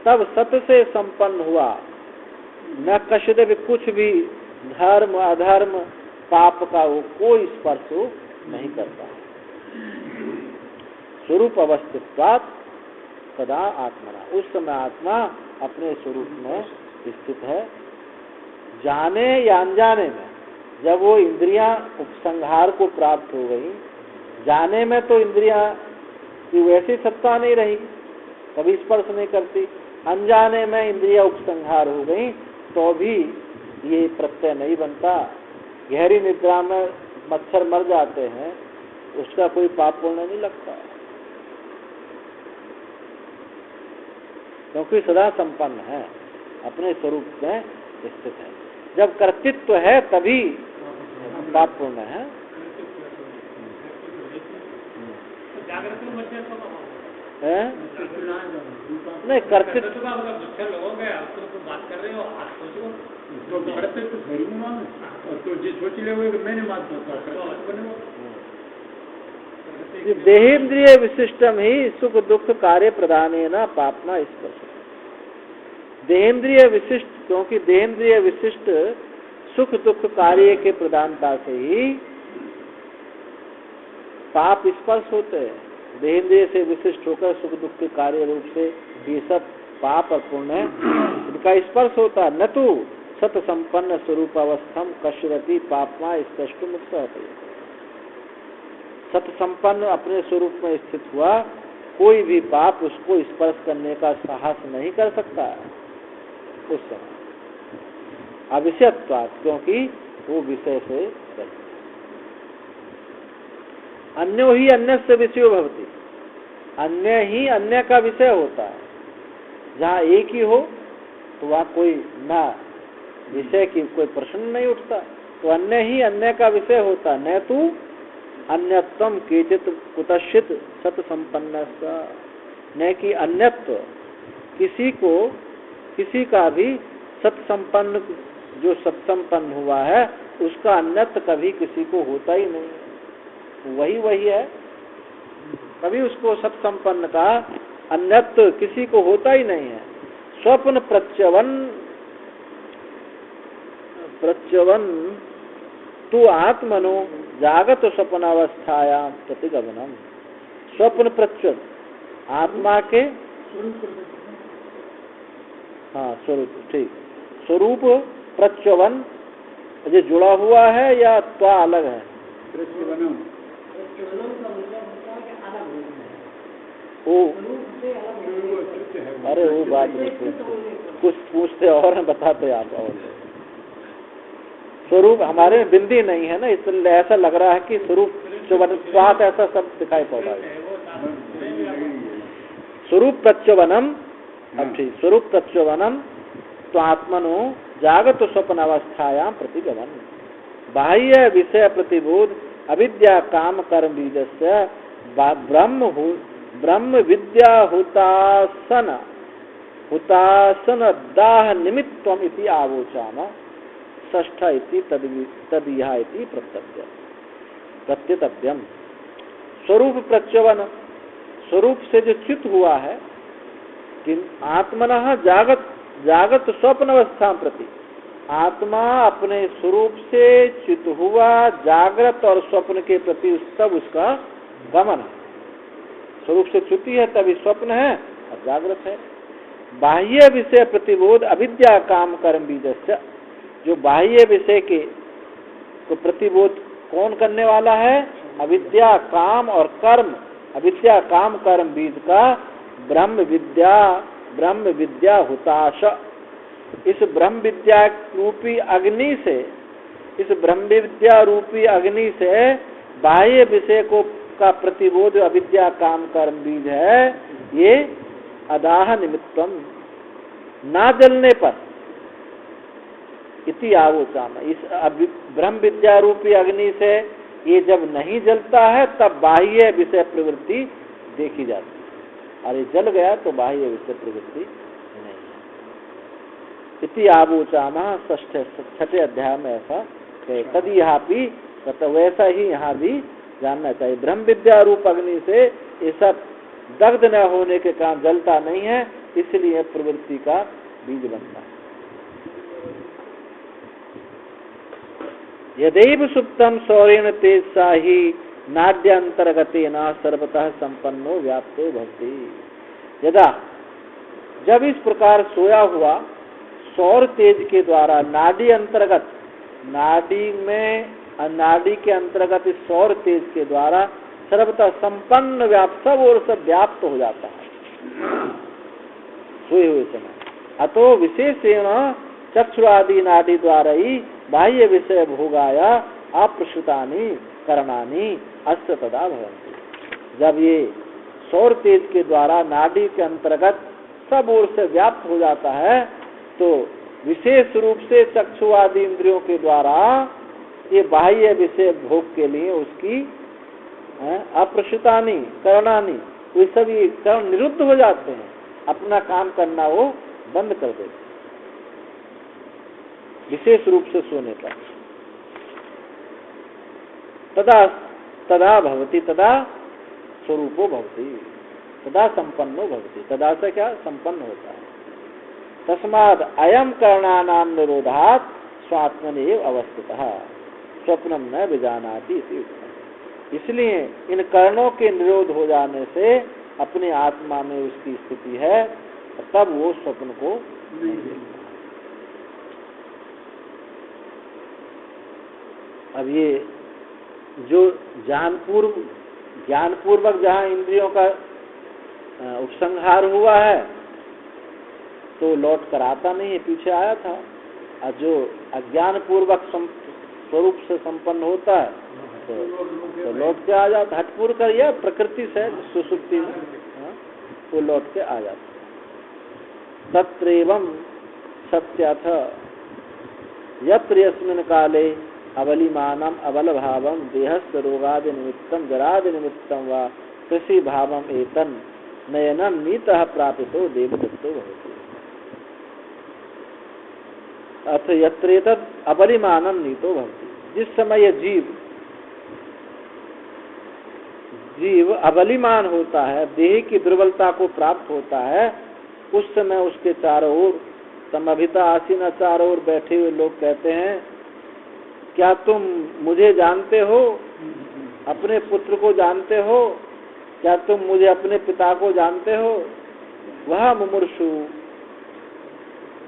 Speaker 1: तब सत से संपन्न हुआ, न कशदपि कुछ भी धर्म अधर्म पाप का वो कोई स्पर्श नहीं करता। स्वरूप अवस्थित्वात् सदा आत्मना, उस समय आत्मा अपने स्वरूप में स्थित है। जाने या अनजाने में, जब वो इंद्रियां उपसंहार को प्राप्त हो गई, जाने में तो इंद्रियां की वैसी सत्ता नहीं रही, कभी स्पर्श नहीं करती। अनजाने में इंद्रियां उपसंहार हो गई तो भी ये प्रत्यय नहीं बनता। गहरी निद्रा में मच्छर मर जाते हैं, उसका कोई पाप पुण्य नहीं लगता, क्योंकि सदा संपन्न है, अपने स्वरूप में स्थित है। जब कर्तृत्व है तभी पाप पुण्य है। नहीं, कर्तृत्व
Speaker 2: बात कर रहे हो, आप सोचो तो कर्तृत्व खरी में मानो, तो जो सोच ले वो मैंने बात
Speaker 1: देहेन्द्रिय विशिष्टम ही सुख दुख कार्य प्रदानेन पापना स्पर्श। देहेन्द्रिय विशिष्ट, क्योंकि देहेन्द्रिय विशिष्ट सुख दुख कार्य के प्रदानता से ही पाप स्पर्श होते हैं। देहेन्द्रिय से विशिष्ट होकर सुख दुख के कार्य रूप से ये सब पाप और पुण्य इनका स्पर्श होता। न तो सत संपन्न स्वरूप अवस्थम कश्यति पापमा स्पष्ट मुक्त होती। सत संपन्न अपने स्वरूप में स्थित हुआ, कोई भी पाप उसको स्पर्श करने का साहस नहीं कर सकता उस समय, अविषयत्वात्, क्योंकि वो विषय से रहित। अन्यो ही अन्य से विषयो भवति, अन्य ही अन्य का विषय होता है। जहाँ एक ही हो तो वहाँ कोई ना विषय की कोई प्रश्न नहीं उठता, तो अन्य ही अन्य का विषय होता। न तो अन्यत्वम केचित कुतश्चित सत संपन्न, न कि अन्यत्व किसी का भी सत्संपन्न, जो सत्संपन्न हुआ है उसका अन्यत्व कभी किसी को होता ही नहीं, वही है। कभी उसको सत्संपन्न का अन्यत्व किसी को होता ही नहीं है। स्वप्न प्रच्यवन तु आत्मनो जागत स्वप्नावस्थायां प्रतिगमनम। स्वप्न प्रच्यव, आत्मा के स्वरूप, ठीक, स्वरूप प्रच्यवन जो जुड़ा हुआ है या त्वा अलग है? अरे वो बात नहीं पूछते, कुछ पूछते और बताते आप। और स्वरूप हमारे में बिंदी नहीं है ना, इसलिए ऐसा लग रहा है कि स्वरूप स्वात ऐसा सब दिखाई पड़ रहा है। स्वरूप प्रच्यवनम, अब ठीक, स्वरूप प्रच्यवनम तो आत्मनो जागत स्वप्न अवस्थायां प्रतिगमन। बाह्य विषय प्रतिबोध अविद्या काम कर्म बीजस्य ब्रह्म विद्या हुतासन दाह निमित्तम इति आवोचाम षष्ठ इति तदिहा इति प्रत्यतव्यम। स्वरूप प्रच्यवन, स्वरूप से जो च्युत हुआ है, कि आत्मनः जागत स्वप्न अवस्था प्रति, आत्मा अपने स्वरूप से च्युत हुआ जागृत और स्वप्न के प्रति तब उसका गमन है। स्वरूप से च्युति है तभी स्वप्न है और जागृत है। बाह्य विषय प्रतिबोध अविद्या काम कर्म बीजस्य, जो बाह्य विषय के को प्रतिबोध कौन करने वाला है? अविद्या काम और कर्म, अविद्या काम कर्म बीज का ब्रह्म विद्या हुताश। इस ब्रह्म विद्या रूपी अग्नि से, इस ब्रह्म विद्या रूपी अग्नि से बाह्य विषय को का प्रतिबोध अविद्या काम कर्म बीज है, ये अदाह निमित्तम, ना जलने पर, इति आवोचाम, इस ब्रह्म विद्या रूपी अग्नि से ये जब नहीं जलता है तब बाह्य विषय प्रवृत्ति देखी जाती है, और ये जल गया तो बाह्य विषय प्रवृत्ति नहीं है। इति आवोचाम, छठे अध्याय में ऐसा कहे। तद यहाँ भी वैसा ही यहाँ भी जानना चाहिए। ब्रह्म विद्या रूप अग्नि से ये सब दग्ध न होने के कारण जलता नहीं है, इसलिए प्रवृत्ति का बीज बनता है। यदैव सुप्तम सौरेण तेजसा ही नाड्यांतर्गतेन सर्वतः संपन्नो व्याप्तो भवति। यदा, जब इस प्रकार सोया हुआ सौर तेज के द्वारा नाड़ी अंतर्गत, नाड़ी के अंतर्गत इस सौर तेज के द्वारा सर्वतः संपन्न व्याप्त, सब और सब व्याप्त हो जाता है सोए हुए समय। अतो विशेषेण चक्षुरादि नाड़ी द्वारा ही बाह्य विषय भोगाया अप्रसुतानि करणानि अस्य तदा भवन्ति। जब ये सौर तेज के द्वारा नाड़ी के अंतर्गत सब ओर से व्याप्त हो जाता है तो विशेष रूप से चक्षुआदि इंद्रियों के द्वारा ये बाह्य विषय भोग के लिए उसकी अप्रसुतानि करणानि, वे सभी कर्ण निरुद्ध हो जाते हैं, अपना काम करना वो बंद कर देते, विशेष रूप से सोने पर। तदा तदा भवति, तदा स्वरूपो भवति, तदा संपन्नो भवति। तदा से क्या संपन्न होता है। तस्माद अयम करणानां निरोधात् स्वात्मनेव अवस्थितः स्वप्नम न विजानाति इति उक्तम्। इसलिए इन कर्णों के निरोध हो जाने से अपने आत्मा में उसकी स्थिति है, तब वो स्वप्न को नहीं देखता। अब ये जो ज्ञानपूर्वक जहाँ इंद्रियों का उपसंहार हुआ है तो लौट कर आता नहीं है, पीछे आया था। और जो अज्ञान पूर्वक स्वरूप से संपन्न होता है तो लौट के आ जाता, हटपूर कर यह प्रकृति से सुसुप्ति में वो लौट के आ जाता। तत्रैवं सत्यथ यत्र यस्मिन् काले अबलिमानम अबल भावम देहस्य रोगादि निमित्तम जरादि निमित्तम व कृषि भावम एतन नयनम नीतः प्रापितो देवदत्तो भवति। अथ यत्रेतद अबलिमानम नीतो भवति। जिस समय जीव अबलिमान होता है, देह की दुर्बलता को प्राप्त होता है, उस समय उसके चारों ओर समभिता आसीन चारों ओर बैठे हुए लोग कहते हैं, क्या तुम मुझे जानते हो, अपने पुत्र को जानते हो, क्या तुम मुझे अपने पिता को जानते हो। वह मुमुर्षु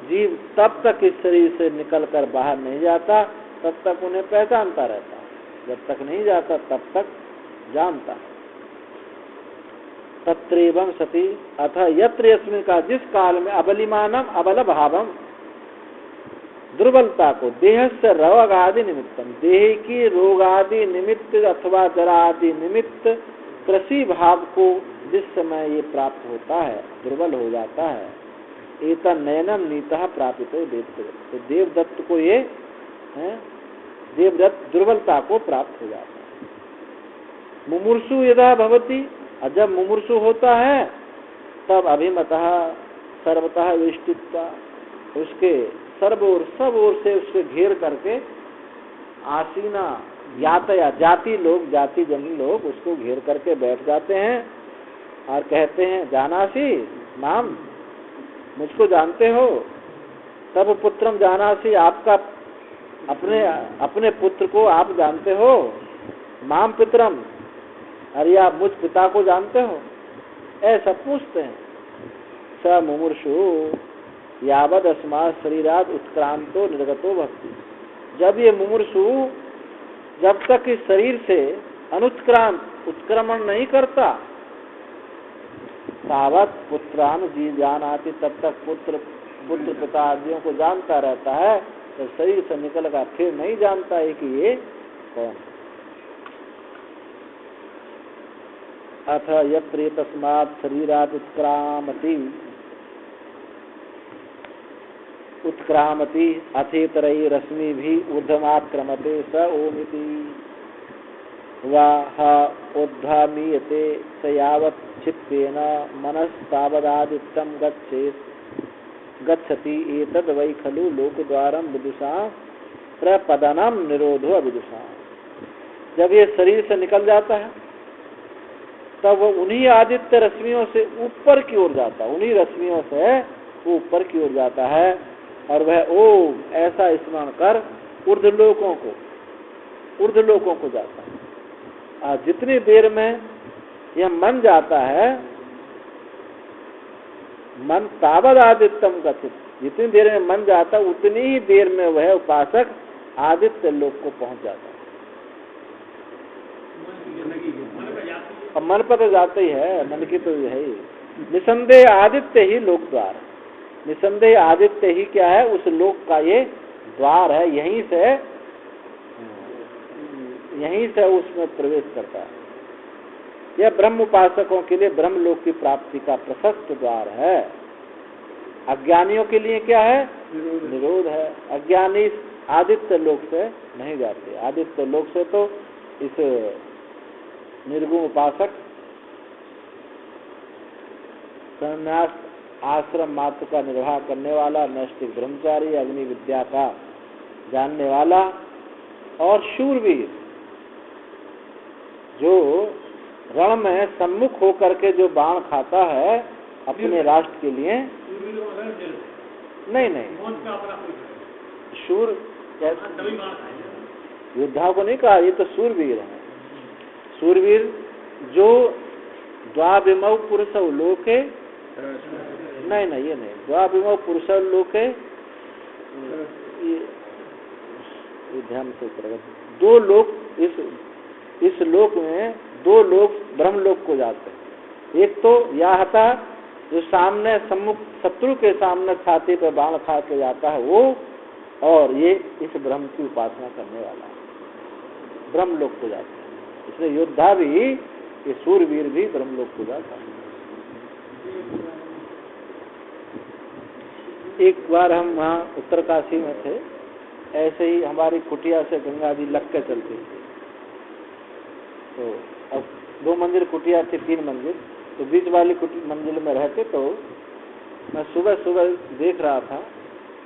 Speaker 1: जीव तब तक इस शरीर से निकलकर बाहर नहीं जाता, तब तक उन्हें पहचानता रहता, जब तक नहीं जाता तब तक जानता है। तत्रैवं सति अथ यत्र यस्मिन् का, जिस काल में अबलिमानम अबल भावम, दुर्बलता को, देह से रोग आदि निमित्तम, देह की रोग आदि निमित्त अथवा जरा आदि निमित्त कृषि भाव को जिस समय ये प्राप्त होता है, दुर्बल हो जाता है, एतन नयनम नीतः प्रापितो देवदत्त, तो देवदत्त को ये देवदत्त दुर्बलता को प्राप्त हो जाता है। मुमुर्षु यदा भवति, और जब मुमुर्षु होता है तब अभिमतः सर्वतः विष्टित्वा, उसके सब ओर से उसके घेर करके आसीना ज्ञातया, जाति जनी लोग उसको घेर करके बैठ जाते हैं और कहते हैं, जानासी नाम, मुझको जानते हो। तब पुत्रम जानासी, आपका अपने पुत्र को आप जानते हो। माम पितरम, अरे आप मुझ पिता को जानते हो, ऐसा पूछते हैं। स मुमुर्षु यावद अस्मात् शरीराद उत्क्रांतो निर्गतो भक्ति, जब ये मुमुर्षु जब तक इस शरीर से उत्क्रमण नहीं करता, तावत पुत्रान जी जानाति, तब तक पुत्र पिता आदियों को जानता रहता है। जब शरीर से निकल कर फिर नहीं जानता है कि ये कौन। अथ यत्र तस्मात् शरीरात् उत्क्रामति अथेतरैः रश्मिभिः ऊर्ध्वमाक्रमते स ओमिति वाह उद्धामीयते स यावत् चित्तेन मनस्तावदादित्यं गच्छति एतद् वै खलु लोकद्वारं विदुषा प्रपदनम निरोधो अविदुषा। जब ये शरीर से निकल जाता है तब वो उन्हीं आदित्य रश्मियों से ऊपर की ओर जाता है, उन्हीं रश्मियों से वो ऊपर की ओर जाता है और वह ओम ऐसा स्मरण कर ऊर्ध्वलोकों को जाता है। और जितनी देर में यह मन जाता है, मन तावद आदित्यम गच्छति, जितनी देर में मन जाता है उतनी ही देर में वह उपासक आदित्य लोक को पहुंच जाता है। अब मन पर तो जाते ही है, मन की तो है ही। निसंदेह आदित्य ही लोक द्वार, निसंदेह आदित्य ही क्या है, उस लोक का ये द्वार है, यहीं से उसमें प्रवेश करता है। यह ब्रह्म उपासकों के लिए ब्रह्म लोक की प्राप्ति का प्रशस्त द्वार है। अज्ञानियों के लिए क्या है, निरोध है। अज्ञानी आदित्य लोक से नहीं जाते, आदित्य लोक से तो इस निर्गुण उपासक संन्यास आश्रम मात्र का निर्वाह करने वाला, नैष्ठिक ब्रह्मचारी, अग्नि विद्या का जानने वाला और शूरवीर, जो रण में सम्मुख होकर के जो बाण खाता है अपने राष्ट्र के लिए, नहीं शूर योद्धा को नहीं कहा, ये तो शूरवीर है। शूरवीर जो द्वाविमौ पुरुष लोके, नहीं ये नहीं, द्वाविमौ पुरुष लोके, ये ध्यान से करेगा। दो लोग इस लोक में, दो लोग ब्रह्मलोक को जाते हैं। एक तो याहता जो सामने सम्मुख शत्रु के सामने छाती पर बाण खा के जाता है वो, और ये इस ब्रह्म की उपासना करने वाला ब्रह्मलोक को जाता है। इसलिए योद्धा भी, ये सूरवीर भी ब्रह्मलोक को जाता है। एक बार हम वहाँ उत्तरकाशी में थे, ऐसे ही हमारी कुटिया से गंगा जी लग के चलती थी। तो अब 2 मंजिल कुटिया थी, 3 मंजिल, तो बीच वाली मंजिल में रहते। तो मैं सुबह सुबह देख रहा था,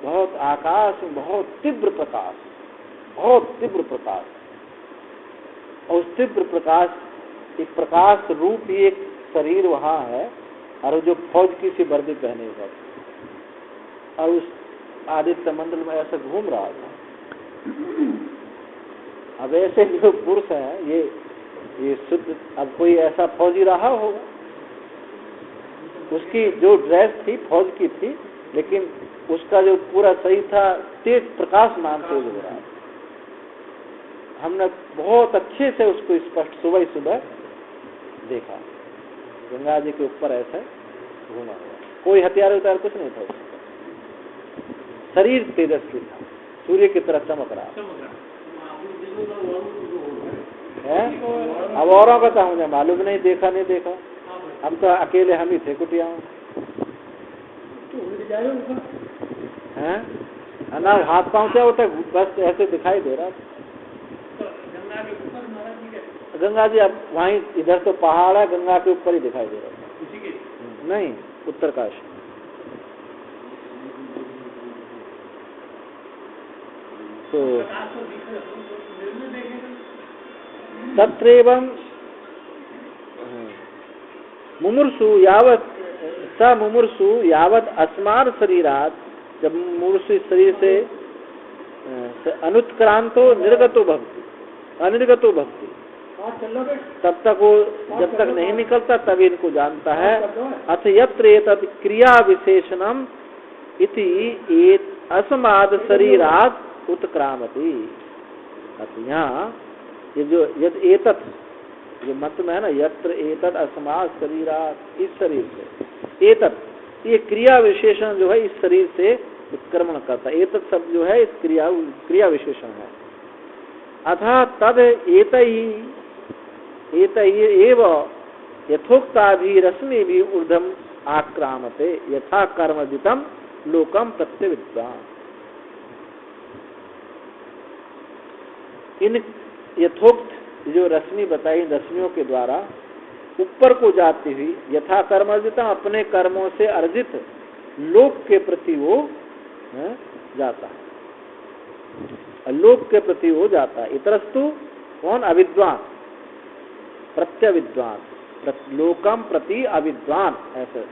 Speaker 1: बहुत आकाश में बहुत तीव्र प्रकाश, बहुत तीव्र प्रकाश, और उस तीव्र प्रकाश, एक प्रकाश रूप ही एक शरीर वहाँ है, और जो फौज की सी वर्दी पहने हुआ था, और उस आदित्य मंडल में ऐसे घूम रहा था। अब ऐसे जो पुरुष है, ये शुद्ध, अब कोई ऐसा फौजी रहा होगा, उसकी जो ड्रेस थी फौज की थी, लेकिन उसका जो पूरा सही था, तेज प्रकाशमान तेज हो रहा है। हमने बहुत अच्छे से उसको स्पष्ट सुबह सुबह देखा, गंगा जी के ऊपर ऐसे घूमा हुआ, कोई हथियार कुछ नहीं था उसका, शरीर तेजस्वी था, सूर्य की तरह चमक रहा है। अब औरों का तो मुझे मालूम नहीं, देखा नहीं देखा, हम तो अकेले हम ही थे कुटिया में। ना हाथ पांव से होता, बस ऐसे दिखाई दे रहा। गंगा जी अब वहीं, इधर तो पहाड़ है, गंगा के ऊपर ही दिखाई दे रहा। नहीं, उत्तरकाशी। तो तत्रैवं मुमुर्षु यावत स मुमुर्षु यावत अस्मार शरीरात, जब मुमुर्षु इस शरीर से अनुत्क्रांतो निर्गतो भक्ति, अनिर्गतो भक्ति, तब तक वो जब तक नहीं निकलता तभी इनको जानता है। अथ यत्र एतत् क्रिया विशेषणम इति अस्माद शरीरात उत्क्रामति। यहाँ ये जो यद एतत्, जो मंत्र में है ना, यत्र एतत् अस्माद शरीरात, इस शरीर से, एतत् ये क्रिया विशेषण जो है इस शरीर से उत्क्रमण करता है। एतत् शब्द जो है इस क्रिया विशेषण है। अथा तद एतई एव यथोक्ताभि रश्मि भी ऊर्ध्वम आक्रामते यथा कर्मजितम लोकम प्रत्यविद्वान। इन यथोक्त जो रश्मि बताई, रश्मियों के द्वारा ऊपर को जाती हुई यथा कर्मर्जितम अपने कर्मों से अर्जित लोक के प्रति वो जाता है, लोक के प्रति वो जाता है। इतरस्तु कौन? अविद्वान, प्रत्यविद्वान, लोकम प्रति अविद्वान, ऐसे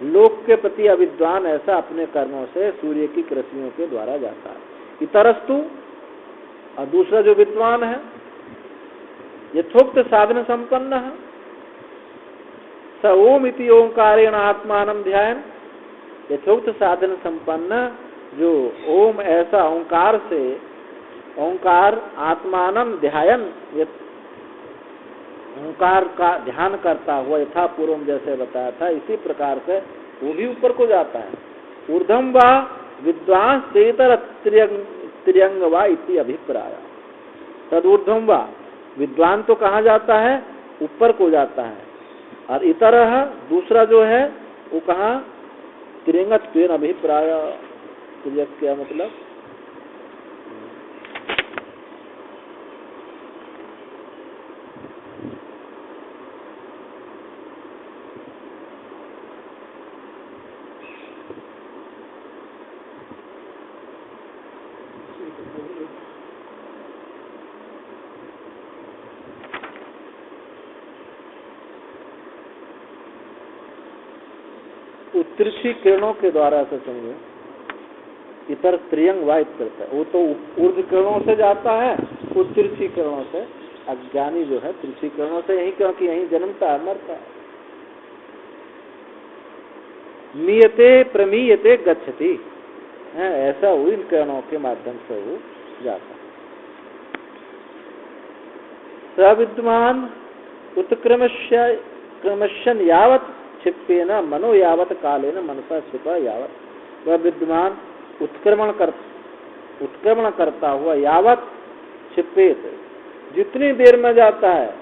Speaker 1: लोक के प्रति अविद्वान ऐसा अपने कर्मों से सूर्य की रश्मियों के द्वारा जाता है। इतरस्तु, और दूसरा जो विद्वान है यथोक्त साधन संपन्न है, स ओम इति ओंकारेण आत्मानं ध्यान। यथोक्त साधन संपन्न जो ओम ऐसा ओंकार से ओंकार आत्मानं ध्यान, ओंकार का ध्यान करता हुआ यथा पूर्व जैसे बताया था इसी प्रकार से वो भी ऊपर को जाता है। ऊर्ध्वम वा विद्वान चेतर त्रियंग वा इति अभिप्राय। तदूर्ध्वम वा विद्वान तो कहाँ जाता है? ऊपर को जाता है। और इतरह दूसरा जो है वो कहाँ? त्रियंगत्वेन अभिप्राय। त्रियक क्या मतलब? तिरछी किरणों के द्वारा से समझो। इतर त्रियंग वाहित करता है, वो तो ऊर्ध्व किरणों से जाता है, वो तिरछी किरणों से। अज्ञानी जो है तिरछी किरणों से यही, क्योंकि यही जन्मता है मरता है। मीयते प्रमीयते गच्छति है, ऐसा वो इन किरणों के माध्यम से वो जाता है। सविद्वान उत्क्रमश्यन यावत क्षिप्येन मनो यावत कालेन मनसा क्षिपा यावत। वह विद्वान उत्क्रमण करता हुआ यावत क्षिपेत जितनी देर में जाता है,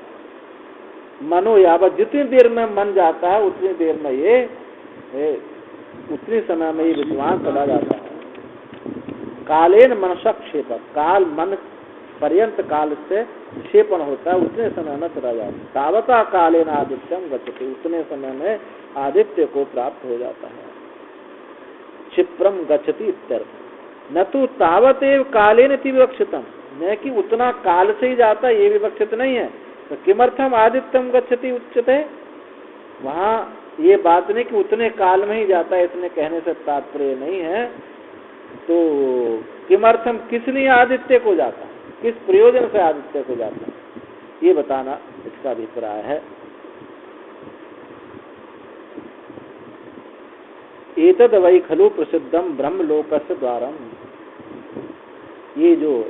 Speaker 1: मनो यावत जितनी देर में मन जाता है उतनी देर में ये उतनी समय में ये विद्वान चला जाता है। कालेन मनसा क्षेप, काल मन पर्यंत काल से क्षेपण होता है, उतने समय में चला जाता है। तावता कालेन आदित्यम गच्छति, उतने समय में आदित्य को प्राप्त हो जाता है। क्षिप्रम गच्छति इत्यर्थ। न तो तावतेव कालेन इति विवक्षितम, न कि उतना काल से ही जाता है ये विवक्षित नहीं है। तो किमर्थम आदित्यम गच्छति उच्यते, वहाँ ये बात नहीं कि उतने काल में ही जाता है, इतने कहने से तात्पर्य नहीं है। तो किमर्थम किस लिए आदित्य को जाता है, किस प्रयोजन से आदित्य को जाता है, ये बताना इसका अभिप्राय है। एतद वै खलु प्रसिद्धम ब्रह्मलोकस्य द्वारम, ये जो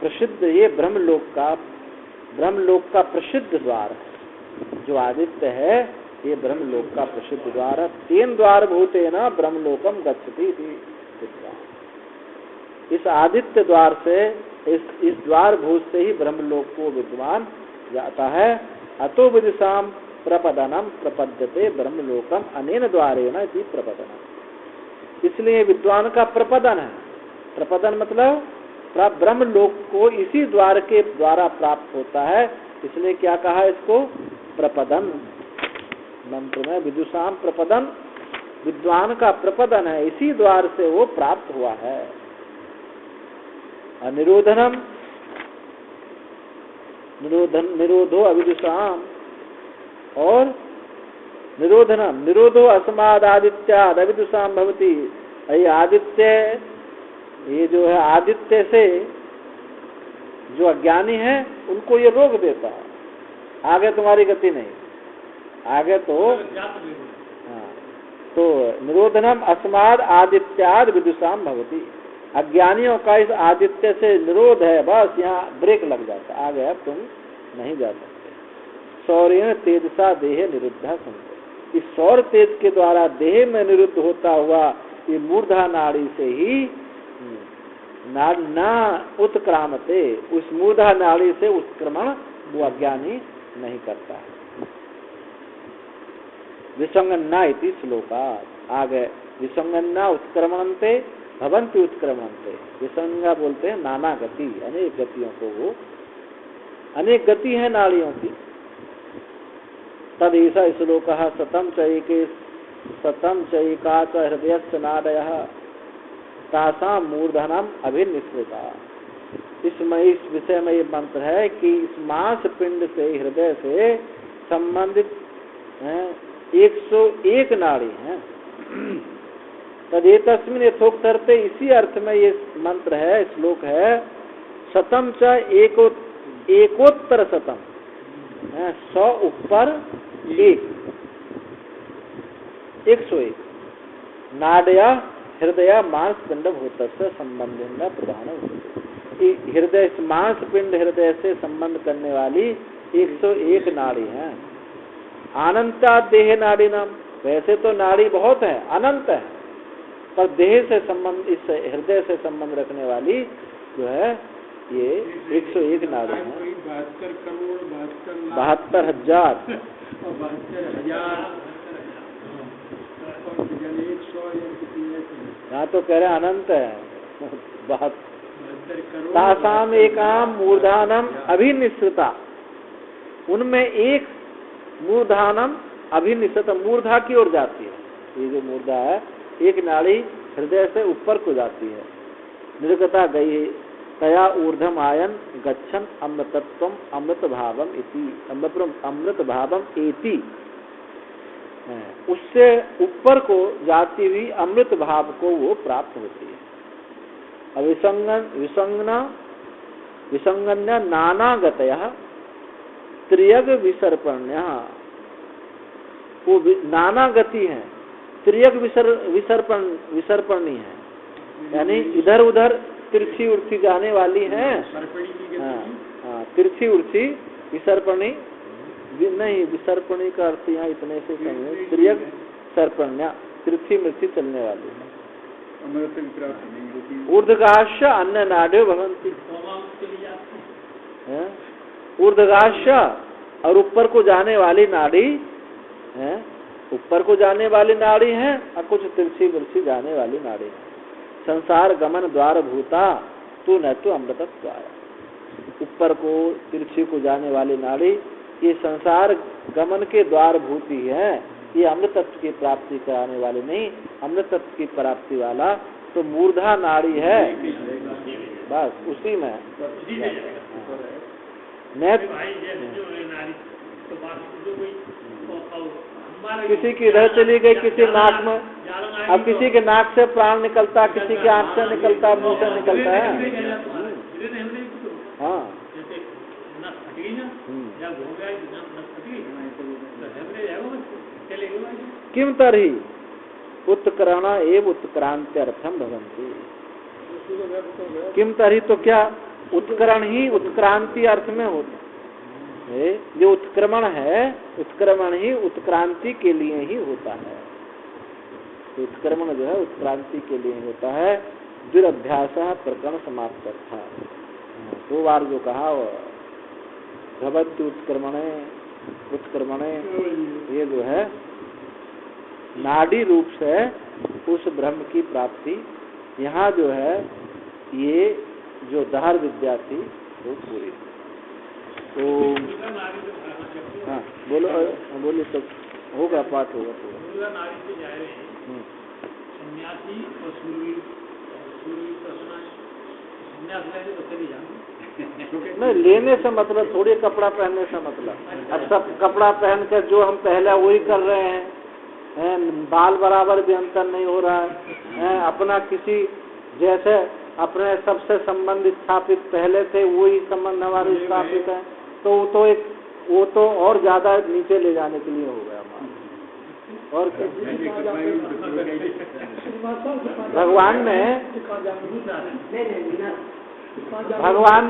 Speaker 1: प्रसिद्ध, ये ब्रह्मलोक का प्रसिद्ध द्वार है। जो आदित्य है ये ब्रह्मलोक का प्रसिद्ध द्वार है। तेन द्वार भूतेन ब्रह्मलोकम गच्छति। इस आदित्य द्वार से, इस द्वार भूत से ही ब्रह्मलोक को विद्वान जाता है। अतो विदिशाम प्रपदनम प्रपद्यते ब्रह्मलोकम अनेन द्वारेण इति प्रपदनम। इसलिए विद्वान का प्रपदन है। प्रपदन मतलब ब्रह्मलोक को इसी द्वार के द्वारा प्राप्त होता है, इसलिए क्या कहा इसको? प्रपदन। मंत्र में विदुषाम प्रपदन, विद्वान का प्रपदन है, इसी द्वार से वो प्राप्त हुआ है। निरोधनम, निरोधो अविदुषाम, और निरोधनम, निरोधो अस्माद आदित्याद अविदुषाम भवति। ये आदित्य, ये जो है आदित्य से जो अज्ञानी है उनको ये रोक देता है, आगे तुम्हारी गति नहीं, आगे तो हाँ। तो निरोधनम अस्माद आदित्याद विदुषाम भवति। अज्ञानियों का इस आदित्य से निरोध है, बस यहाँ ब्रेक लग जाता, आगे अब तुम नहीं जा सकते। सौर्य तेजसा देह निरुद्धा संत, इस सौर तेज के द्वारा देह में निरुद्ध होता हुआ ये मूर्धा नाड़ी से ही ना उत्क्रामते, उस मूर्धा नाड़ी से उत्क्रमण वो अज्ञानी नहीं करता है। विसंगन्ना इति श्लोकात्। आगे विसंगन्ना उत्क्रमणन्ते भवन्ति उत्क्रमणन्ते। विसंगा बोलते हैं नाना गति, अनेक गतियों को, वो अनेक गति है नाड़ियों की। तद ऐसा श्लोकः शतं च एका च हृदयस्य नाडयः तासां मूर्धनम अभिनिश्रिता। इसमें इस विषय में ये मंत्र है कि इस मांस पिंड से, हृदय से संबंधित 101 नाड़ी हैं। तदेतस्मिन् यथोक्तर्थे, इसी अर्थ में ये मंत्र है, श्लोक है। शतम च एकोत्तर शतम, 100 ऊपर 101 नाड़या हृदय मांस पिंड भूतस्य संबंध प्रधान होते। हृदय मांस पिंड हृदय से संबंध करने वाली 101 नाड़ी हैं। अनंता देह नाड़ी नाम, वैसे तो नाड़ी बहुत है, अनंत है, पर देह से संबंध, इस हृदय से संबंध रखने वाली जो है ये 101 नाड़ी है।
Speaker 2: 72 करोड़
Speaker 1: 72,000 यहाँ तो कह रहे अनंत है। तासाम एकाम मूर्धानम अभिनिश्रिता, उनमें एक मूर्धानम अभिनिश्रित, मूर्धा की ओर जाती है। ये जो मूर्धा है, एक नाड़ी हृदय से ऊपर को जाती है। निर्गता गई तया ऊर्धम आयन गच्छन अमृतत्वम अमृत भावम इति, अमृत भावम एति, उससे ऊपर को जाती हुई अमृत भाव को वो प्राप्त होती है। विसंगन्य नानागतयः त्रियग विसर्पण्य, वो नाना गति है, त्रियग विसर्पणी है, यानी इधर उधर तिरछी उर्छी जाने वाली है। हाँ, तिरछी उर्छी विसर्पणी नहीं, विसर्पणी का अर्थ यहाँ इतने से समझे, त्रियग सर्पण्या, तिरछी मिर्ची चलने वाली है। ऊर्ध्वगाश्य अन्य नाड्यो भवन्ति, ऊर्ध्वगाश्य और ऊपर को जाने वाली नाड़ी है, ऊपर को जाने वाली नाड़ी है, और कुछ तिरछी मिर्ची जाने वाली नाड़ी है। संसार गमन द्वार भूता तू न तो अमृतत्वाय, ऊपर को तिरछी को जाने वाली नाड़ी ये संसार गमन के द्वार भूति है, ये अमृत तत्व की प्राप्ति कराने वाली नहीं, अमृत तत्व की प्राप्ति वाला तो मूर्धा नाड़ी है, बस उसी में किसी की इधर चली गई, किसी नाक में, अब किसी के नाक से प्राण निकलता, किसी के आंख से निकलता, मुंह से निकलता है। हाँ, किम तर्हि उत्करण एव उत्क्रांत्यर्थम भवन्ति। किम तर्हि तो क्या, उत्करण ही उत्क्रांति अर्थ में होता है। जो उत्क्रमण है, उत्क्रमण ही उत्क्रांति के लिए ही होता है। तो उत्क्रमण जो है उत्क्रांति के लिए होता है। दुरभ्यास प्रकरण समाप्त था, 2 बार जो कहा भवति उत्क्रमणे उत्क्रमणे, ये जो है नाड़ी रूप से उस ब्रह्म की प्राप्ति, यहाँ जो है ये जो दहर विद्या थी वो पूरी। तो हाँ बोलो, बोलिए, सब होगा, पाठ होगा पूरा। नहीं, लेने से मतलब थोड़ी कपड़ा पहनने से मतलब। अब सब कपड़ा पहन कर जो हम पहले वही कर रहे हैं, बाल बराबर भी अंतर नहीं हो रहा है, अपना किसी जैसे अपने सबसे संबंधित स्थापित पहले थे वही संबंध हमारे स्थापित है, तो वो तो और ज्यादा नीचे ले जाने के लिए हो गया हमारा। और भगवान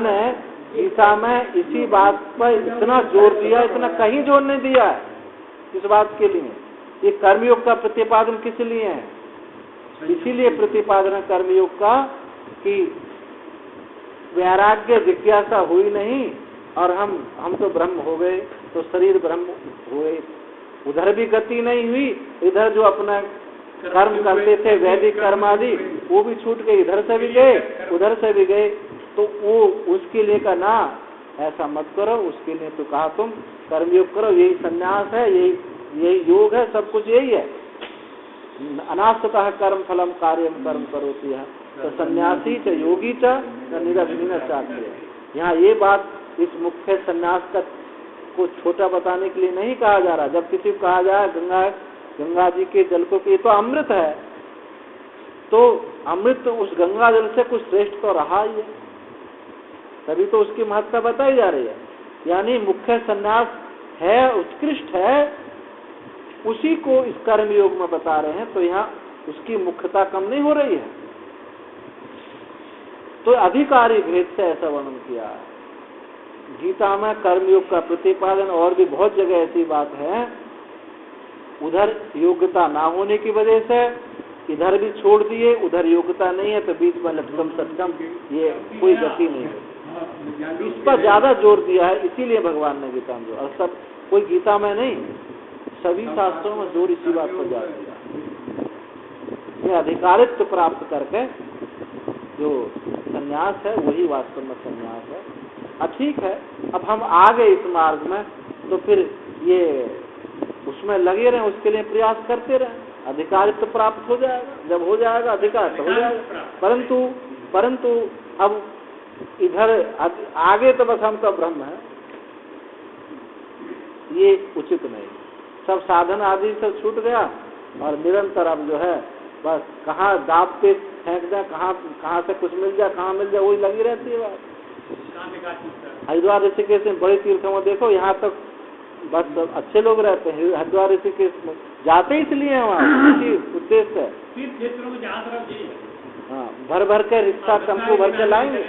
Speaker 1: ने गीता में इसी बात पर इतना जोर दिया, इतना कहीं जोर नहीं दिया है इस बात के लिए। ये कर्मयोग का प्रतिपादन किस लिए है? इसीलिए प्रतिपादन है कर्मयोग का कि वैराग्य जिज्ञासा हुई नहीं और हम तो ब्रह्म हो गए, तो शरीर ब्रह्म हुए, उधर भी गति नहीं हुई, इधर जो अपना कर्म करते थे वैदिक कर्म आदि वो भी छूट गए, इधर से भी गए उधर से भी गए। तो वो उसके लिए का ना ऐसा मत करो, उसके लिए तो कहा तुम कर्मयोग करो, यही संन्यास है, यही योग है, सब कुछ यही है। अनास्ततः कर्म फलम कार्यम कर्म करोति है, तो सन्यासी च योगी च निरग्निन चाक्रिय। यहाँ ये बात इस मुख्य संन्यास का को छोटा बताने के लिए नहीं कहा जा रहा। जब किसी को कहा जाए गंगा जी के जल को कि तो अमृत है, तो अमृत उस गंगा जल से कुछ श्रेष्ठ तो रहा ही है, तभी तो उसकी महत्ता बताई जा रही है। यानी मुख्य संन्यास है, उत्कृष्ट है, उसी को इस कर्म योग में बता रहे हैं, तो यहाँ उसकी मुख्यता कम नहीं हो रही है। तो अधिकारी भेद से ऐसा वर्णन किया है। गीता में कर्मयोग का प्रतिपादन और भी बहुत जगह ऐसी बात है, उधर योग्यता ना होने की वजह से इधर भी छोड़ दिए, उधर योग्यता नहीं है तो बीच में लटकम सटकम, ये कोई गति नहीं है। इस पर ज्यादा जोर दिया है, इसीलिए भगवान ने गीता में जोर, और सब कोई गीता में नहीं, सभी शास्त्रों में जोर इसी बात पर ज्यादा दिया। ये अधिकारित्व प्राप्त करके जो संन्यास है वही वास्तव में संन्यास है। ठीक है, अब हम आ गए इस मार्ग में, तो फिर ये उसमें लगे रहे, उसके लिए प्रयास करते रहे, अधिकारित्व प्राप्त हो जाएगा। जब हो जाएगा अधिकार तो हो जाएगा, परंतु अब इधर आगे तो बस हम तो ब्रह्म है, ये उचित नहीं। सब साधन आदि से छूट गया और निरंतर अब जो है बस कहाँ दाब पे फेंक जाए, कहाँ से कुछ मिल जाए, कहाँ मिल जाए, वही लगी रहती है बात। हरिद्वार ऋषिकेश में बड़े तीर्थों में देखो, यहाँ तक बस अच्छे लोग रहते हैं। हरिद्वार ऋषिकेश में जाते इसलिए हैं वहाँ, इसी उद्देश्य है। हाँ, भर के रिक्शा टेम्पो भर के लाएंगे,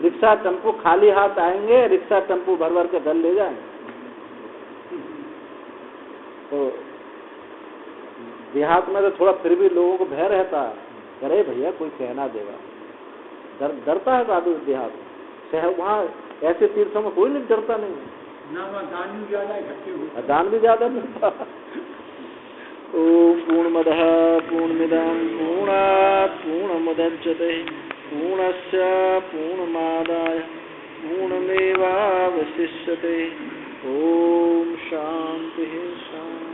Speaker 1: रिक्शा टेम्पो खाली हाथ आएंगे, रिक्शा टेम्पो भर के घर ले जाएंगे। तो देहात में तो थोड़ा फिर भी लोगों को भय रहता है, अरे भैया कोई कहना देगा, डरता है साधु देहात। वहाँ ऐसे तीर्थों में कोई नहीं डरता नहीं, दान भी ज्यादा मिलता। ओम पूर्णमदः पूर्णमिदं पूर्णात् पूर्णमुदच्यते पूर्णस्य पूर्णमादाय पूर्णमेवावशिष्यते। ओम शांति शांति।